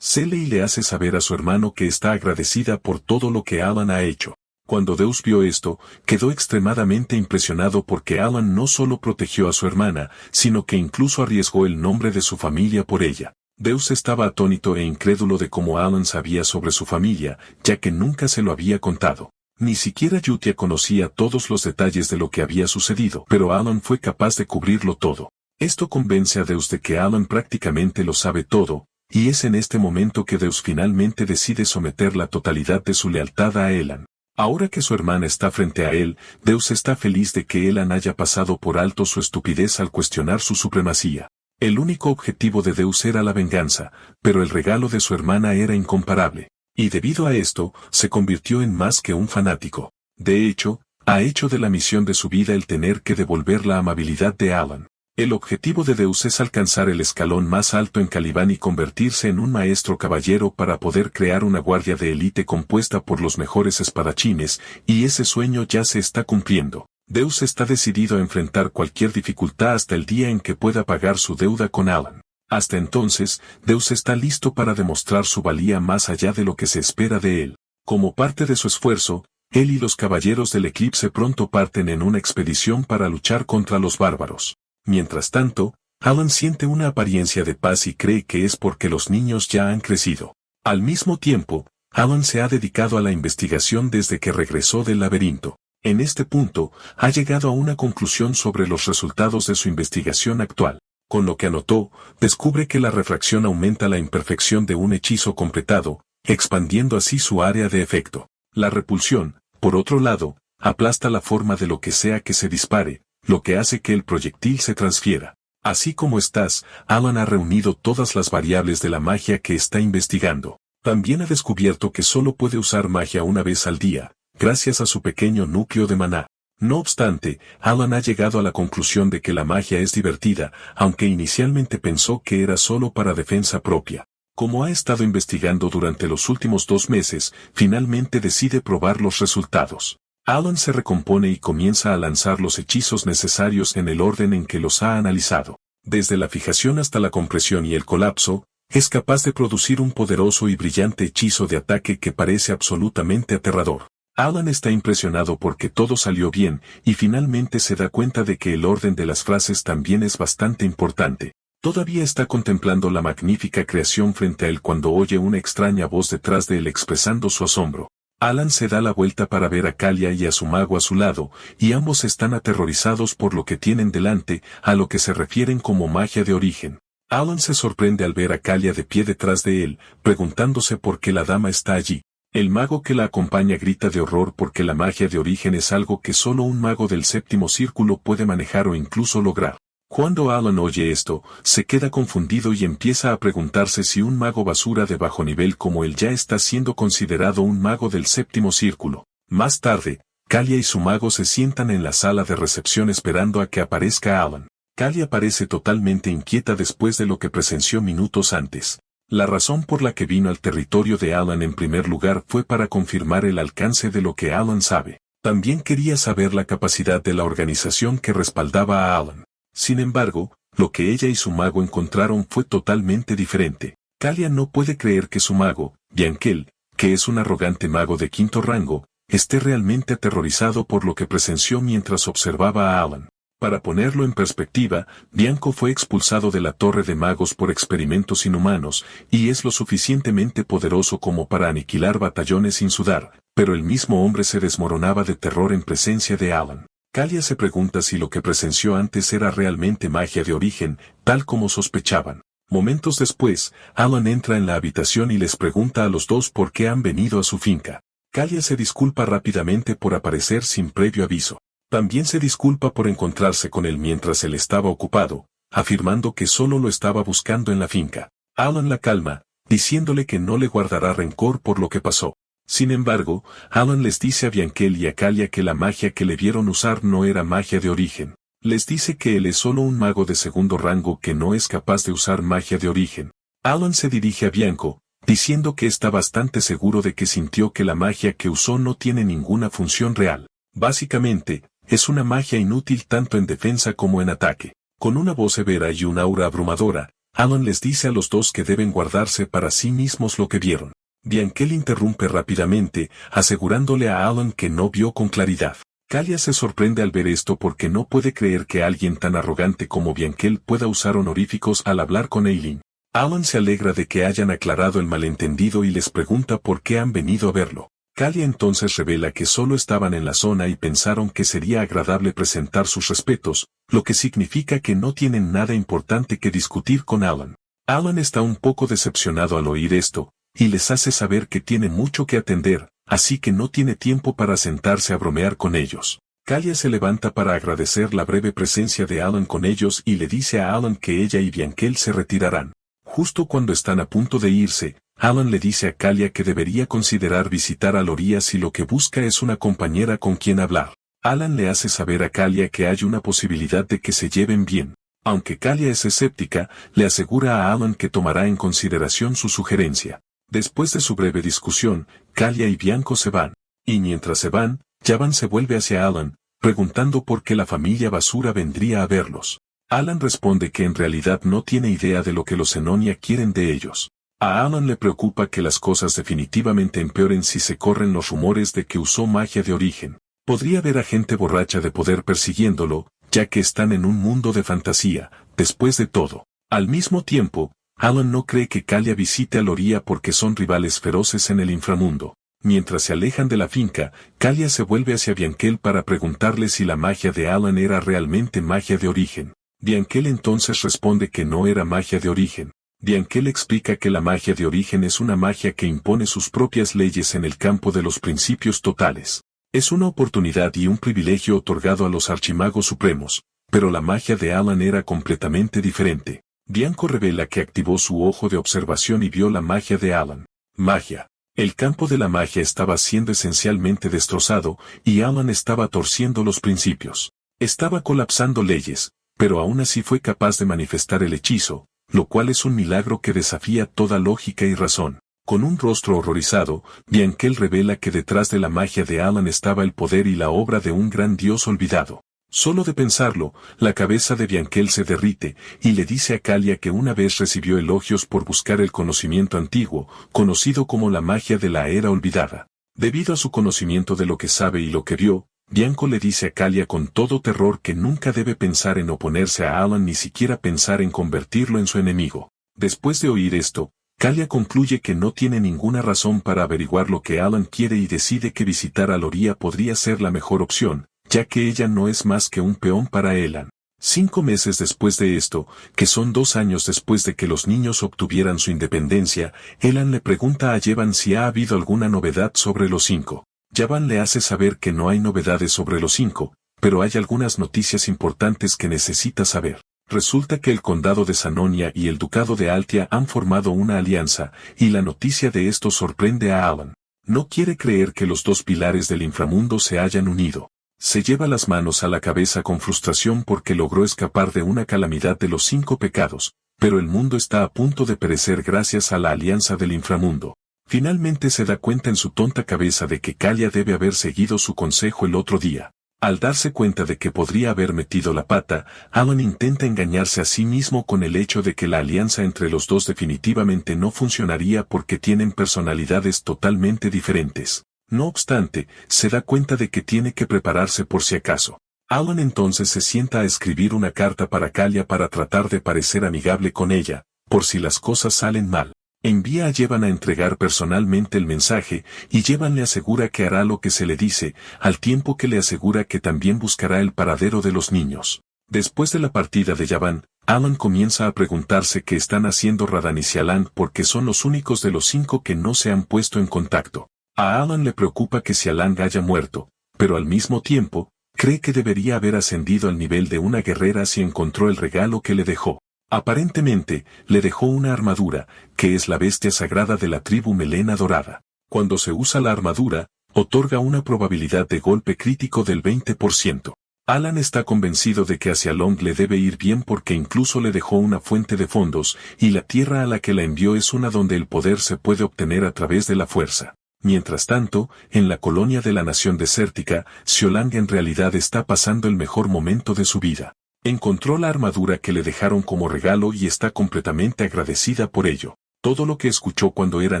Celie le hace saber a su hermano que está agradecida por todo lo que Alan ha hecho. Cuando Deus vio esto, quedó extremadamente impresionado porque Alan no solo protegió a su hermana, sino que incluso arriesgó el nombre de su familia por ella. Deus estaba atónito e incrédulo de cómo Alan sabía sobre su familia, ya que nunca se lo había contado. Ni siquiera Yutia conocía todos los detalles de lo que había sucedido, pero Alan fue capaz de cubrirlo todo. Esto convence a Deus de que Alan prácticamente lo sabe todo, y es en este momento que Deus finalmente decide someter la totalidad de su lealtad a Alan. Ahora que su hermana está frente a él, Deus está feliz de que Alan haya pasado por alto su estupidez al cuestionar su supremacía. El único objetivo de Deus era la venganza, pero el regalo de su hermana era incomparable. Y debido a esto, se convirtió en más que un fanático. De hecho, ha hecho de la misión de su vida el tener que devolver la amabilidad de Alan. El objetivo de Deus es alcanzar el escalón más alto en Caliban y convertirse en un maestro caballero para poder crear una guardia de élite compuesta por los mejores espadachines, y ese sueño ya se está cumpliendo. Deus está decidido a enfrentar cualquier dificultad hasta el día en que pueda pagar su deuda con Alan. Hasta entonces, Deus está listo para demostrar su valía más allá de lo que se espera de él. Como parte de su esfuerzo, él y los caballeros del eclipse pronto parten en una expedición para luchar contra los bárbaros. Mientras tanto, Alan siente una apariencia de paz y cree que es porque los niños ya han crecido. Al mismo tiempo, Alan se ha dedicado a la investigación desde que regresó del laberinto. En este punto, ha llegado a una conclusión sobre los resultados de su investigación actual. Con lo que anotó, descubre que la refracción aumenta la imperfección de un hechizo completado, expandiendo así su área de efecto. La repulsión, por otro lado, aplasta la forma de lo que sea que se dispare, lo que hace que el proyectil se transfiera. Así como estás, Alan ha reunido todas las variables de la magia que está investigando. También ha descubierto que solo puede usar magia una vez al día, gracias a su pequeño núcleo de maná. No obstante, Alan ha llegado a la conclusión de que la magia es divertida, aunque inicialmente pensó que era solo para defensa propia. Como ha estado investigando durante los últimos 2 meses, finalmente decide probar los resultados. Alan se recompone y comienza a lanzar los hechizos necesarios en el orden en que los ha analizado. Desde la fijación hasta la compresión y el colapso, es capaz de producir un poderoso y brillante hechizo de ataque que parece absolutamente aterrador. Alan está impresionado porque todo salió bien, y finalmente se da cuenta de que el orden de las frases también es bastante importante. Todavía está contemplando la magnífica creación frente a él cuando oye una extraña voz detrás de él expresando su asombro. Alan se da la vuelta para ver a Kalia y a su mago a su lado, y ambos están aterrorizados por lo que tienen delante, a lo que se refieren como magia de origen. Alan se sorprende al ver a Kalia de pie detrás de él, preguntándose por qué la dama está allí. El mago que la acompaña grita de horror porque la magia de origen es algo que solo un mago del séptimo círculo puede manejar o incluso lograr. Cuando Alan oye esto, se queda confundido y empieza a preguntarse si un mago basura de bajo nivel como él ya está siendo considerado un mago del séptimo círculo. Más tarde, Kalia y su mago se sientan en la sala de recepción esperando a que aparezca Alan. Kalia parece totalmente inquieta después de lo que presenció minutos antes. La razón por la que vino al territorio de Alan en primer lugar fue para confirmar el alcance de lo que Alan sabe. También quería saber la capacidad de la organización que respaldaba a Alan. Sin embargo, lo que ella y su mago encontraron fue totalmente diferente. Kalia no puede creer que su mago, Biankel, que es un arrogante mago de 5º rango, esté realmente aterrorizado por lo que presenció mientras observaba a Alan. Para ponerlo en perspectiva, Bianco fue expulsado de la Torre de Magos por experimentos inhumanos, y es lo suficientemente poderoso como para aniquilar batallones sin sudar, pero el mismo hombre se desmoronaba de terror en presencia de Alan. Kalia se pregunta si lo que presenció antes era realmente magia de origen, tal como sospechaban. Momentos después, Alan entra en la habitación y les pregunta a los dos por qué han venido a su finca. Kalia se disculpa rápidamente por aparecer sin previo aviso. También se disculpa por encontrarse con él mientras él estaba ocupado, afirmando que solo lo estaba buscando en la finca. Alan la calma, diciéndole que no le guardará rencor por lo que pasó. Sin embargo, Alan les dice a Biankel y a Kalia que la magia que le vieron usar no era magia de origen. Les dice que él es solo un mago de segundo rango que no es capaz de usar magia de origen. Alan se dirige a Bianco, diciendo que está bastante seguro de que sintió que la magia que usó no tiene ninguna función real. Básicamente, es una magia inútil tanto en defensa como en ataque. Con una voz severa y un aura abrumadora, Alan les dice a los dos que deben guardarse para sí mismos lo que vieron. Bianquel interrumpe rápidamente, asegurándole a Alan que no vio con claridad. Kalia se sorprende al ver esto porque no puede creer que alguien tan arrogante como Bianquel pueda usar honoríficos al hablar con Eileen. Alan se alegra de que hayan aclarado el malentendido y les pregunta por qué han venido a verlo. Kalia entonces revela que solo estaban en la zona y pensaron que sería agradable presentar sus respetos, lo que significa que no tienen nada importante que discutir con Alan. Alan está un poco decepcionado al oír esto, y les hace saber que tiene mucho que atender, así que no tiene tiempo para sentarse a bromear con ellos. Kalia se levanta para agradecer la breve presencia de Alan con ellos y le dice a Alan que ella y Bianquel se retirarán. Justo cuando están a punto de irse, Alan le dice a Kalia que debería considerar visitar a Loria si lo que busca es una compañera con quien hablar. Alan le hace saber a Kalia que hay una posibilidad de que se lleven bien. Aunque Kalia es escéptica, le asegura a Alan que tomará en consideración su sugerencia. Después de su breve discusión, Kalia y Bianco se van. Y mientras se van, Javan se vuelve hacia Alan, preguntando por qué la familia Basura vendría a verlos. Alan responde que en realidad no tiene idea de lo que los Enonia quieren de ellos. A Alan le preocupa que las cosas definitivamente empeoren si se corren los rumores de que usó magia de origen. Podría haber a gente borracha de poder persiguiéndolo, ya que están en un mundo de fantasía, después de todo. Al mismo tiempo, Alan no cree que Kalia visite a Loria porque son rivales feroces en el inframundo. Mientras se alejan de la finca, Kalia se vuelve hacia Bianquel para preguntarle si la magia de Alan era realmente magia de origen. Bianquel entonces responde que no era magia de origen. Bianquel explica que la magia de origen es una magia que impone sus propias leyes en el campo de los principios totales. Es una oportunidad y un privilegio otorgado a los archimagos supremos, pero la magia de Alan era completamente diferente. Bianco revela que activó su ojo de observación y vio la magia de Alan. Magia. El campo de la magia estaba siendo esencialmente destrozado, y Alan estaba torciendo los principios. Estaba colapsando leyes, pero aún así fue capaz de manifestar el hechizo, lo cual es un milagro que desafía toda lógica y razón. Con un rostro horrorizado, Bianquel revela que detrás de la magia de Alan estaba el poder y la obra de un gran dios olvidado. Solo de pensarlo, la cabeza de Bianquel se derrite, y le dice a Kalia que una vez recibió elogios por buscar el conocimiento antiguo, conocido como la magia de la era olvidada. Debido a su conocimiento de lo que sabe y lo que vio, Bianco le dice a Kalia con todo terror que nunca debe pensar en oponerse a Alan ni siquiera pensar en convertirlo en su enemigo. Después de oír esto, Kalia concluye que no tiene ninguna razón para averiguar lo que Alan quiere y decide que visitar a Loria podría ser la mejor opción, ya que ella no es más que un peón para Alan. 5 meses después de esto, que son 2 años después de que los niños obtuvieran su independencia, Alan le pregunta a Javan si ha habido alguna novedad sobre los 5. Javan le hace saber que no hay novedades sobre los 5, pero hay algunas noticias importantes que necesita saber. Resulta que el condado de Sanonia y el ducado de Altia han formado una alianza, y la noticia de esto sorprende a Alan. No quiere creer que los dos pilares del inframundo se hayan unido. Se lleva las manos a la cabeza con frustración porque logró escapar de una calamidad de los 5 pecados, pero el mundo está a punto de perecer gracias a la alianza del inframundo. Finalmente se da cuenta en su tonta cabeza de que Kalia debe haber seguido su consejo el otro día. Al darse cuenta de que podría haber metido la pata, Alan intenta engañarse a sí mismo con el hecho de que la alianza entre los dos definitivamente no funcionaría porque tienen personalidades totalmente diferentes. No obstante, se da cuenta de que tiene que prepararse por si acaso. Alan entonces se sienta a escribir una carta para Kalia para tratar de parecer amigable con ella, por si las cosas salen mal. Envía a Javan a entregar personalmente el mensaje, y Javan le asegura que hará lo que se le dice, al tiempo que le asegura que también buscará el paradero de los niños. Después de la partida de Javan, Alan comienza a preguntarse qué están haciendo Radhan y Sialan porque son los únicos de los 5 que no se han puesto en contacto. A Alan le preocupa que Sialan haya muerto, pero al mismo tiempo, cree que debería haber ascendido al nivel de una guerrera si encontró el regalo que le dejó. Aparentemente, le dejó una armadura, que es la bestia sagrada de la tribu Melena Dorada. Cuando se usa la armadura, otorga una probabilidad de golpe crítico del 20%. Alan está convencido de que a Xialong le debe ir bien porque incluso le dejó una fuente de fondos, y la tierra a la que la envió es una donde el poder se puede obtener a través de la fuerza. Mientras tanto, en la colonia de la nación desértica, Xiaolong en realidad está pasando el mejor momento de su vida. Encontró la armadura que le dejaron como regalo y está completamente agradecida por ello. Todo lo que escuchó cuando era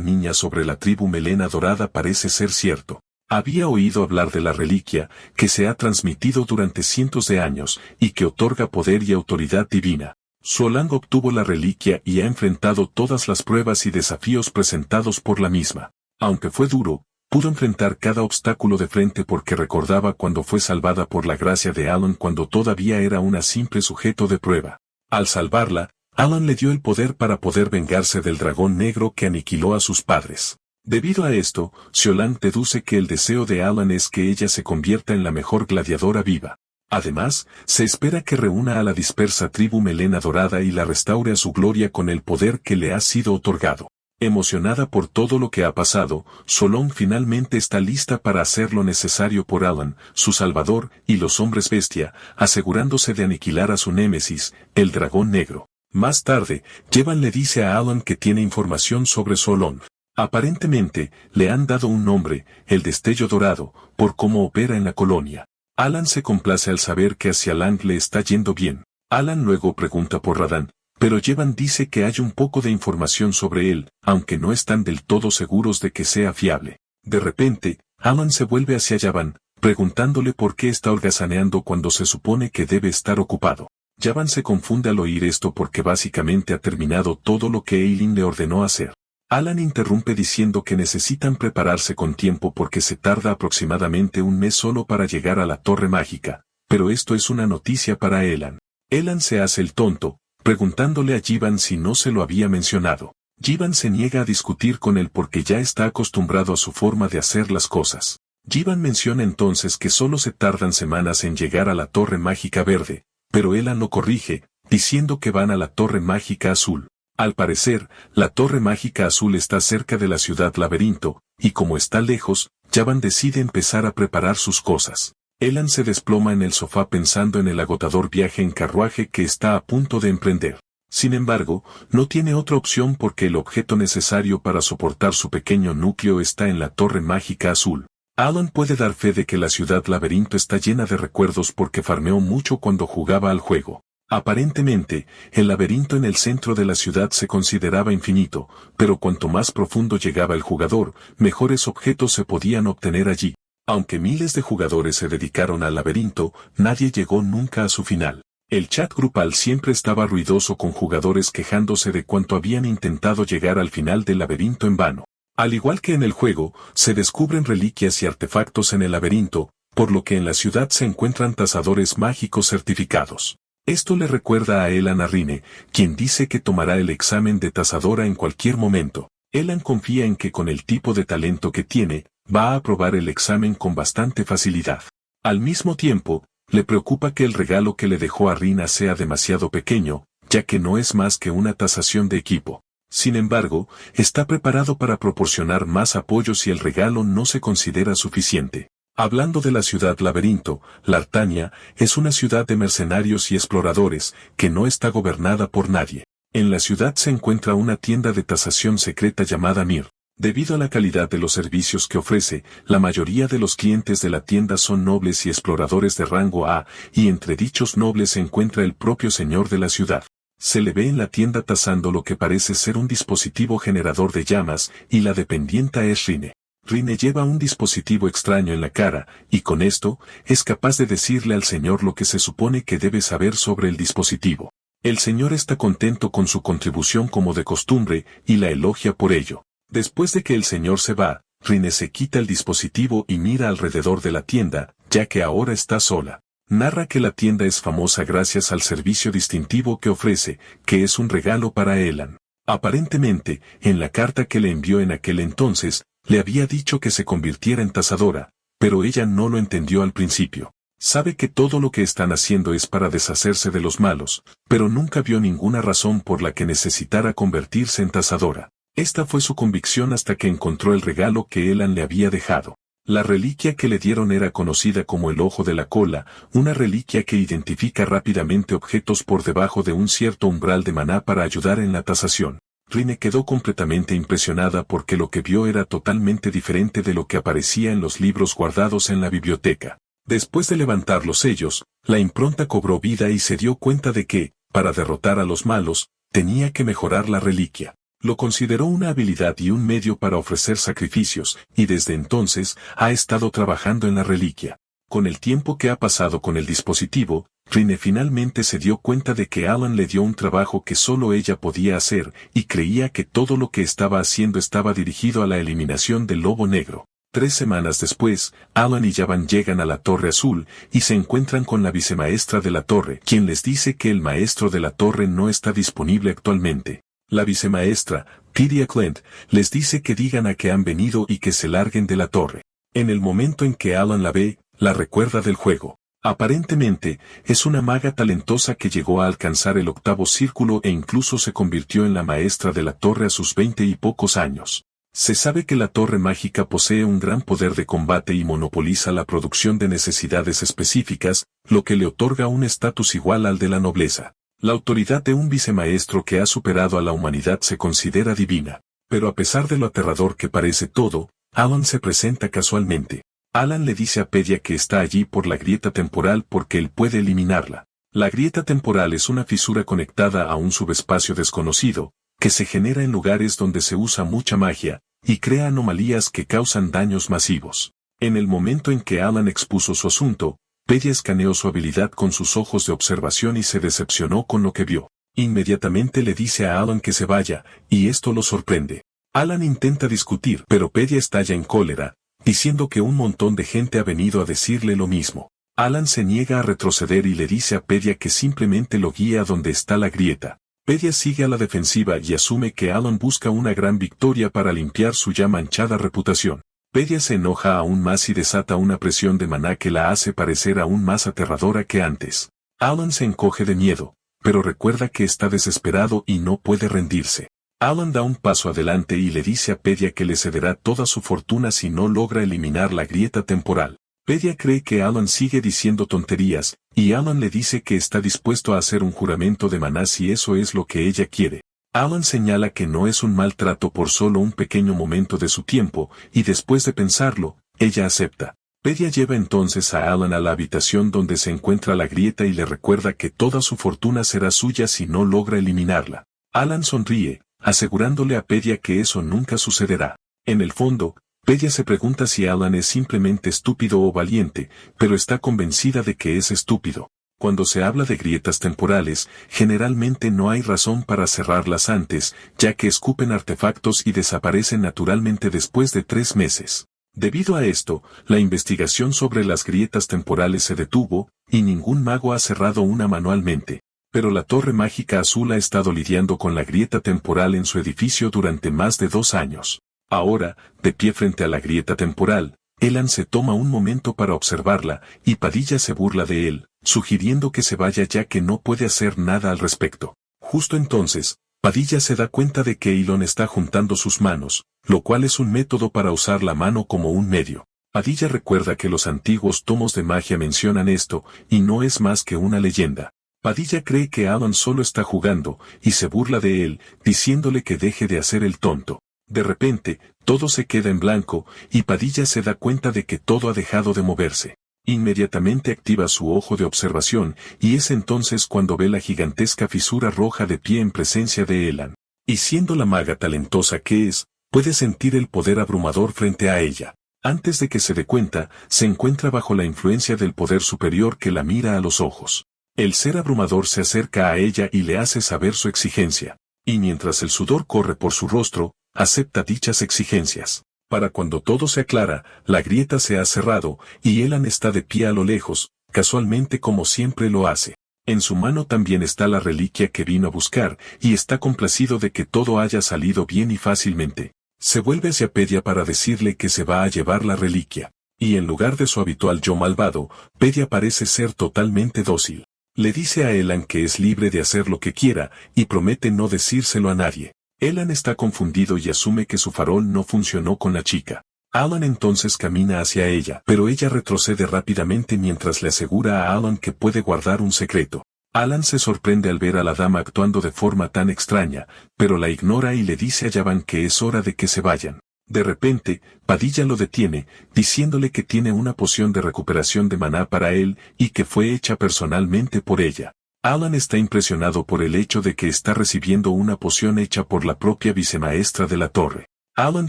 niña sobre la tribu Melena Dorada parece ser cierto. Había oído hablar de la reliquia, que se ha transmitido durante cientos de años, y que otorga poder y autoridad divina. Xiaolong obtuvo la reliquia y ha enfrentado todas las pruebas y desafíos presentados por la misma. Aunque fue duro, pudo enfrentar cada obstáculo de frente porque recordaba cuando fue salvada por la gracia de Alan cuando todavía era una simple sujeto de prueba. Al salvarla, Alan le dio el poder para poder vengarse del dragón negro que aniquiló a sus padres. Debido a esto, Xiaolong deduce que el deseo de Alan es que ella se convierta en la mejor gladiadora viva. Además, se espera que reúna a la dispersa tribu Melena Dorada y la restaure a su gloria con el poder que le ha sido otorgado. Emocionada por todo lo que ha pasado, Xiaolong finalmente está lista para hacer lo necesario por Alan, su salvador, y los hombres bestia, asegurándose de aniquilar a su némesis, el dragón negro. Más tarde, Jevan le dice a Alan que tiene información sobre Xiaolong. Aparentemente, le han dado un nombre, el Destello Dorado, por cómo opera en la colonia. Alan se complace al saber que a Xiaolong le está yendo bien. Alan luego pregunta por Radan, pero Jevan dice que hay un poco de información sobre él, aunque no están del todo seguros de que sea fiable. De repente, Alan se vuelve hacia Jevan, preguntándole por qué está holgazaneando cuando se supone que debe estar ocupado. Jevan se confunde al oír esto porque básicamente ha terminado todo lo que Eileen le ordenó hacer. Alan interrumpe diciendo que necesitan prepararse con tiempo porque se tarda aproximadamente un mes solo para llegar a la Torre Mágica, pero esto es una noticia para Elan. Elan se hace el tonto, preguntándole a Jevan si no se lo había mencionado. Jevan se niega a discutir con él porque ya está acostumbrado a su forma de hacer las cosas. Jevan menciona entonces que solo se tardan semanas en llegar a la Torre Mágica Verde, pero Elan lo corrige, diciendo que van a la Torre Mágica Azul. Al parecer, la Torre Mágica Azul está cerca de la ciudad Laberinto, y como está lejos, Jevan decide empezar a preparar sus cosas. Elan se desploma en el sofá pensando en el agotador viaje en carruaje que está a punto de emprender. Sin embargo, no tiene otra opción porque el objeto necesario para soportar su pequeño núcleo está en la Torre Mágica Azul. Alan puede dar fe de que la ciudad Laberinto está llena de recuerdos porque farmeó mucho cuando jugaba al juego. Aparentemente, el laberinto en el centro de la ciudad se consideraba infinito, pero cuanto más profundo llegaba el jugador, mejores objetos se podían obtener allí. Aunque miles de jugadores se dedicaron al laberinto, nadie llegó nunca a su final. El chat grupal siempre estaba ruidoso con jugadores quejándose de cuánto habían intentado llegar al final del laberinto en vano. Al igual que en el juego, se descubren reliquias y artefactos en el laberinto, por lo que en la ciudad se encuentran tazadores mágicos certificados. Esto le recuerda a Elan a Rine, quien dice que tomará el examen de tazadora en cualquier momento. Elan confía en que con el tipo de talento que tiene, va a aprobar el examen con bastante facilidad. Al mismo tiempo, le preocupa que el regalo que le dejó a Rina sea demasiado pequeño, ya que no es más que una tasación de equipo. Sin embargo, está preparado para proporcionar más apoyo si el regalo no se considera suficiente. Hablando de la ciudad Laberinto, Lartania es una ciudad de mercenarios y exploradores, que no está gobernada por nadie. En la ciudad se encuentra una tienda de tasación secreta llamada Mir. Debido a la calidad de los servicios que ofrece, la mayoría de los clientes de la tienda son nobles y exploradores de rango A, y entre dichos nobles se encuentra el propio señor de la ciudad. Se le ve en la tienda tasando lo que parece ser un dispositivo generador de llamas, y la dependienta es Rine. Rine lleva un dispositivo extraño en la cara, y con esto, es capaz de decirle al señor lo que se supone que debe saber sobre el dispositivo. El señor está contento con su contribución como de costumbre, y la elogia por ello. Después de que el señor se va, Rine se quita el dispositivo y mira alrededor de la tienda, ya que ahora está sola. Narra que la tienda es famosa gracias al servicio distintivo que ofrece, que es un regalo para Elan. Aparentemente, en la carta que le envió en aquel entonces, le había dicho que se convirtiera en tasadora, pero ella no lo entendió al principio. Sabe que todo lo que están haciendo es para deshacerse de los malos, pero nunca vio ninguna razón por la que necesitara convertirse en tasadora. Esta fue su convicción hasta que encontró el regalo que Elan le había dejado. La reliquia que le dieron era conocida como el ojo de la cola, una reliquia que identifica rápidamente objetos por debajo de un cierto umbral de maná para ayudar en la tasación. Rine quedó completamente impresionada porque lo que vio era totalmente diferente de lo que aparecía en los libros guardados en la biblioteca. Después de levantar los sellos, la impronta cobró vida y se dio cuenta de que, para derrotar a los malos, tenía que mejorar la reliquia. Lo consideró una habilidad y un medio para ofrecer sacrificios, y desde entonces ha estado trabajando en la reliquia. Con el tiempo que ha pasado con el dispositivo, Rine finalmente se dio cuenta de que Alan le dio un trabajo que solo ella podía hacer, y creía que todo lo que estaba haciendo estaba dirigido a la eliminación del lobo negro. 3 semanas después, Alan y Javan llegan a la Torre Azul, y se encuentran con la vicemaestra de la torre, quien les dice que el maestro de la torre no está disponible actualmente. La vicemaestra, Pidia Clint, les dice que digan a qué han venido y que se larguen de la torre. En el momento en que Alan la ve, la recuerda del juego. Aparentemente, es una maga talentosa que llegó a alcanzar el 8º círculo e incluso se convirtió en la maestra de la torre a sus 20 y pocos años. Se sabe que la torre mágica posee un gran poder de combate y monopoliza la producción de necesidades específicas, lo que le otorga un estatus igual al de la nobleza. La autoridad de un vicemaestro que ha superado a la humanidad se considera divina. Pero a pesar de lo aterrador que parece todo, Alan se presenta casualmente. Alan le dice a Pedia que está allí por la grieta temporal porque él puede eliminarla. La grieta temporal es una fisura conectada a un subespacio desconocido, que se genera en lugares donde se usa mucha magia, y crea anomalías que causan daños masivos. En el momento en que Alan expuso su asunto, Pedia escaneó su habilidad con sus ojos de observación y se decepcionó con lo que vio. Inmediatamente le dice a Alan que se vaya, y esto lo sorprende. Alan intenta discutir, pero Pedia estalla en cólera, diciendo que un montón de gente ha venido a decirle lo mismo. Alan se niega a retroceder y le dice a Pedia que simplemente lo guíe a donde está la grieta. Pedia sigue a la defensiva y asume que Alan busca una gran victoria para limpiar su ya manchada reputación. Pedia se enoja aún más y desata una presión de maná que la hace parecer aún más aterradora que antes. Alan se encoge de miedo, pero recuerda que está desesperado y no puede rendirse. Alan da un paso adelante y le dice a Pedia que le cederá toda su fortuna si no logra eliminar la grieta temporal. Pedia cree que Alan sigue diciendo tonterías, y Alan le dice que está dispuesto a hacer un juramento de maná si eso es lo que ella quiere. Alan señala que no es un maltrato por solo un pequeño momento de su tiempo, y después de pensarlo, ella acepta. Pedia lleva entonces a Alan a la habitación donde se encuentra la grieta y le recuerda que toda su fortuna será suya si no logra eliminarla. Alan sonríe, asegurándole a Pedia que eso nunca sucederá. En el fondo, Pedia se pregunta si Alan es simplemente estúpido o valiente, pero está convencida de que es estúpido. Cuando se habla de grietas temporales, generalmente no hay razón para cerrarlas antes, ya que escupen artefactos y desaparecen naturalmente después de 3 meses. Debido a esto, la investigación sobre las grietas temporales se detuvo, y ningún mago ha cerrado una manualmente. Pero la Torre Mágica Azul ha estado lidiando con la grieta temporal en su edificio durante más de 2 años. Ahora, de pie frente a la grieta temporal, Elan se toma un momento para observarla, y Padilla se burla de él, sugiriendo que se vaya ya que no puede hacer nada al respecto. Justo entonces, Padilla se da cuenta de que Elon está juntando sus manos, lo cual es un método para usar la mano como un medio. Padilla recuerda que los antiguos tomos de magia mencionan esto, y no es más que una leyenda. Padilla cree que Alan solo está jugando, y se burla de él, diciéndole que deje de hacer el tonto. De repente, todo se queda en blanco, y Padilla se da cuenta de que todo ha dejado de moverse. Inmediatamente activa su ojo de observación, y es entonces cuando ve la gigantesca fisura roja de pie en presencia de Elan. Y siendo la maga talentosa que es, puede sentir el poder abrumador frente a ella. Antes de que se dé cuenta, se encuentra bajo la influencia del poder superior que la mira a los ojos. El ser abrumador se acerca a ella y le hace saber su exigencia. Y mientras el sudor corre por su rostro, acepta dichas exigencias. Para cuando todo se aclara, la grieta se ha cerrado, y Elan está de pie a lo lejos, casualmente como siempre lo hace. En su mano también está la reliquia que vino a buscar, y está complacido de que todo haya salido bien y fácilmente. Se vuelve hacia Pedia para decirle que se va a llevar la reliquia. Y en lugar de su habitual yo malvado, Pedia parece ser totalmente dócil. Le dice a Elan que es libre de hacer lo que quiera, y promete no decírselo a nadie. Elan está confundido y asume que su farol no funcionó con la chica. Alan entonces camina hacia ella, pero ella retrocede rápidamente mientras le asegura a Alan que puede guardar un secreto. Alan se sorprende al ver a la dama actuando de forma tan extraña, pero la ignora y le dice a Javan que es hora de que se vayan. De repente, Padilla lo detiene, diciéndole que tiene una poción de recuperación de maná para él y que fue hecha personalmente por ella. Alan está impresionado por el hecho de que está recibiendo una poción hecha por la propia vicemaestra de la torre. Alan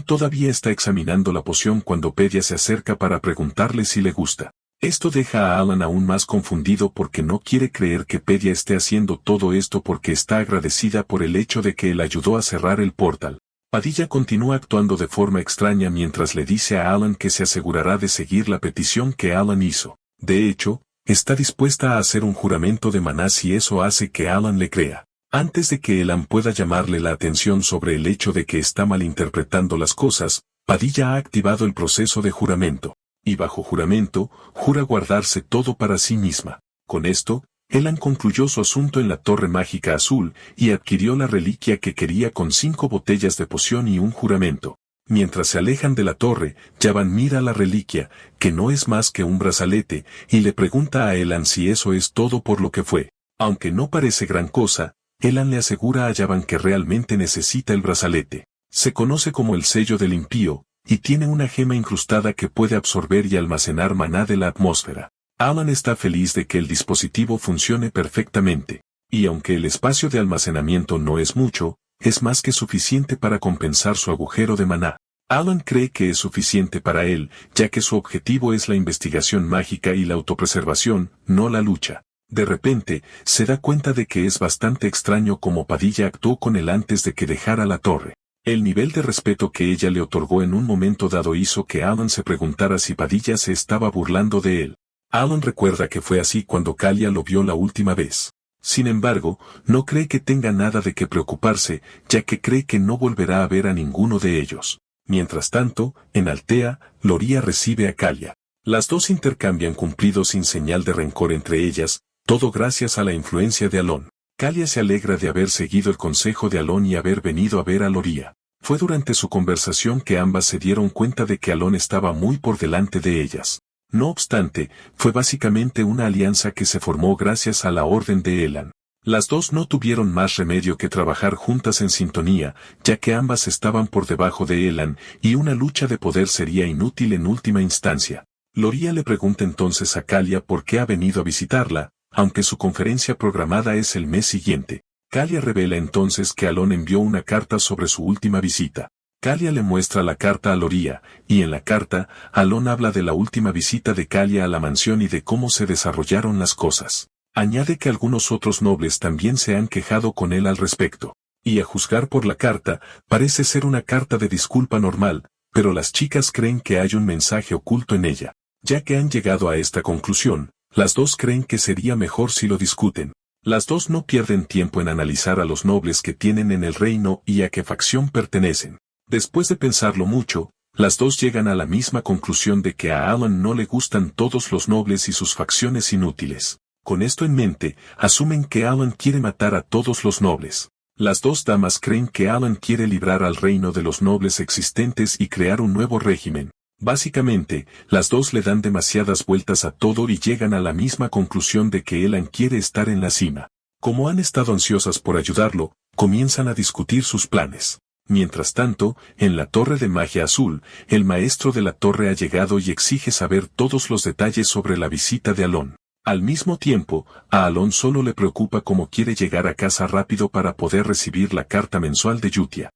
todavía está examinando la poción cuando Pedia se acerca para preguntarle si le gusta. Esto deja a Alan aún más confundido porque no quiere creer que Pedia esté haciendo todo esto porque está agradecida por el hecho de que él ayudó a cerrar el portal. Padilla continúa actuando de forma extraña mientras le dice a Alan que se asegurará de seguir la petición que Alan hizo. De hecho, está dispuesta a hacer un juramento de maná si eso hace que Alan le crea. Antes de que Alan pueda llamarle la atención sobre el hecho de que está malinterpretando las cosas, Padilla ha activado el proceso de juramento. Y bajo juramento, jura guardarse todo para sí misma. Con esto, Alan concluyó su asunto en la Torre Mágica Azul y adquirió la reliquia que quería con 5 botellas de poción y un juramento. Mientras se alejan de la torre, Javan mira la reliquia, que no es más que un brazalete, y le pregunta a Alan si eso es todo por lo que fue. Aunque no parece gran cosa, Alan le asegura a Javan que realmente necesita el brazalete. Se conoce como el sello del impío, y tiene una gema incrustada que puede absorber y almacenar maná de la atmósfera. Alan está feliz de que el dispositivo funcione perfectamente, y aunque el espacio de almacenamiento no es mucho, es más que suficiente para compensar su agujero de maná. Alan cree que es suficiente para él, ya que su objetivo es la investigación mágica y la autopreservación, no la lucha. De repente, se da cuenta de que es bastante extraño cómo Padilla actuó con él antes de que dejara la torre. El nivel de respeto que ella le otorgó en un momento dado hizo que Alan se preguntara si Padilla se estaba burlando de él. Alan recuerda que fue así cuando Kalia lo vio la última vez. Sin embargo, no cree que tenga nada de qué preocuparse, ya que cree que no volverá a ver a ninguno de ellos. Mientras tanto, en Altea, Loria recibe a Kalia. Las dos intercambian cumplidos sin señal de rencor entre ellas, todo gracias a la influencia de Alon. Kalia se alegra de haber seguido el consejo de Alon y haber venido a ver a Loria. Fue durante su conversación que ambas se dieron cuenta de que Alon estaba muy por delante de ellas. No obstante, fue básicamente una alianza que se formó gracias a la orden de Elan. Las dos no tuvieron más remedio que trabajar juntas en sintonía, ya que ambas estaban por debajo de Elan, y una lucha de poder sería inútil en última instancia. Loria le pregunta entonces a Kalia por qué ha venido a visitarla, aunque su conferencia programada es el mes siguiente. Kalia revela entonces que Alon envió una carta sobre su última visita. Kalia le muestra la carta a Loria, y en la carta, Alon habla de la última visita de Kalia a la mansión y de cómo se desarrollaron las cosas. Añade que algunos otros nobles también se han quejado con él al respecto. Y a juzgar por la carta, parece ser una carta de disculpa normal, pero las chicas creen que hay un mensaje oculto en ella. Ya que han llegado a esta conclusión, las dos creen que sería mejor si lo discuten. Las dos no pierden tiempo en analizar a los nobles que tienen en el reino y a qué facción pertenecen. Después de pensarlo mucho, las dos llegan a la misma conclusión de que a Alan no le gustan todos los nobles y sus facciones inútiles. Con esto en mente, asumen que Alan quiere matar a todos los nobles. Las dos damas creen que Alan quiere librar al reino de los nobles existentes y crear un nuevo régimen. Básicamente, las dos le dan demasiadas vueltas a todo y llegan a la misma conclusión de que Elan quiere estar en la cima. Como han estado ansiosas por ayudarlo, comienzan a discutir sus planes. Mientras tanto, en la Torre de Magia Azul, el maestro de la torre ha llegado y exige saber todos los detalles sobre la visita de Alon. Al mismo tiempo, a Alon solo le preocupa cómo quiere llegar a casa rápido para poder recibir la carta mensual de Yutia.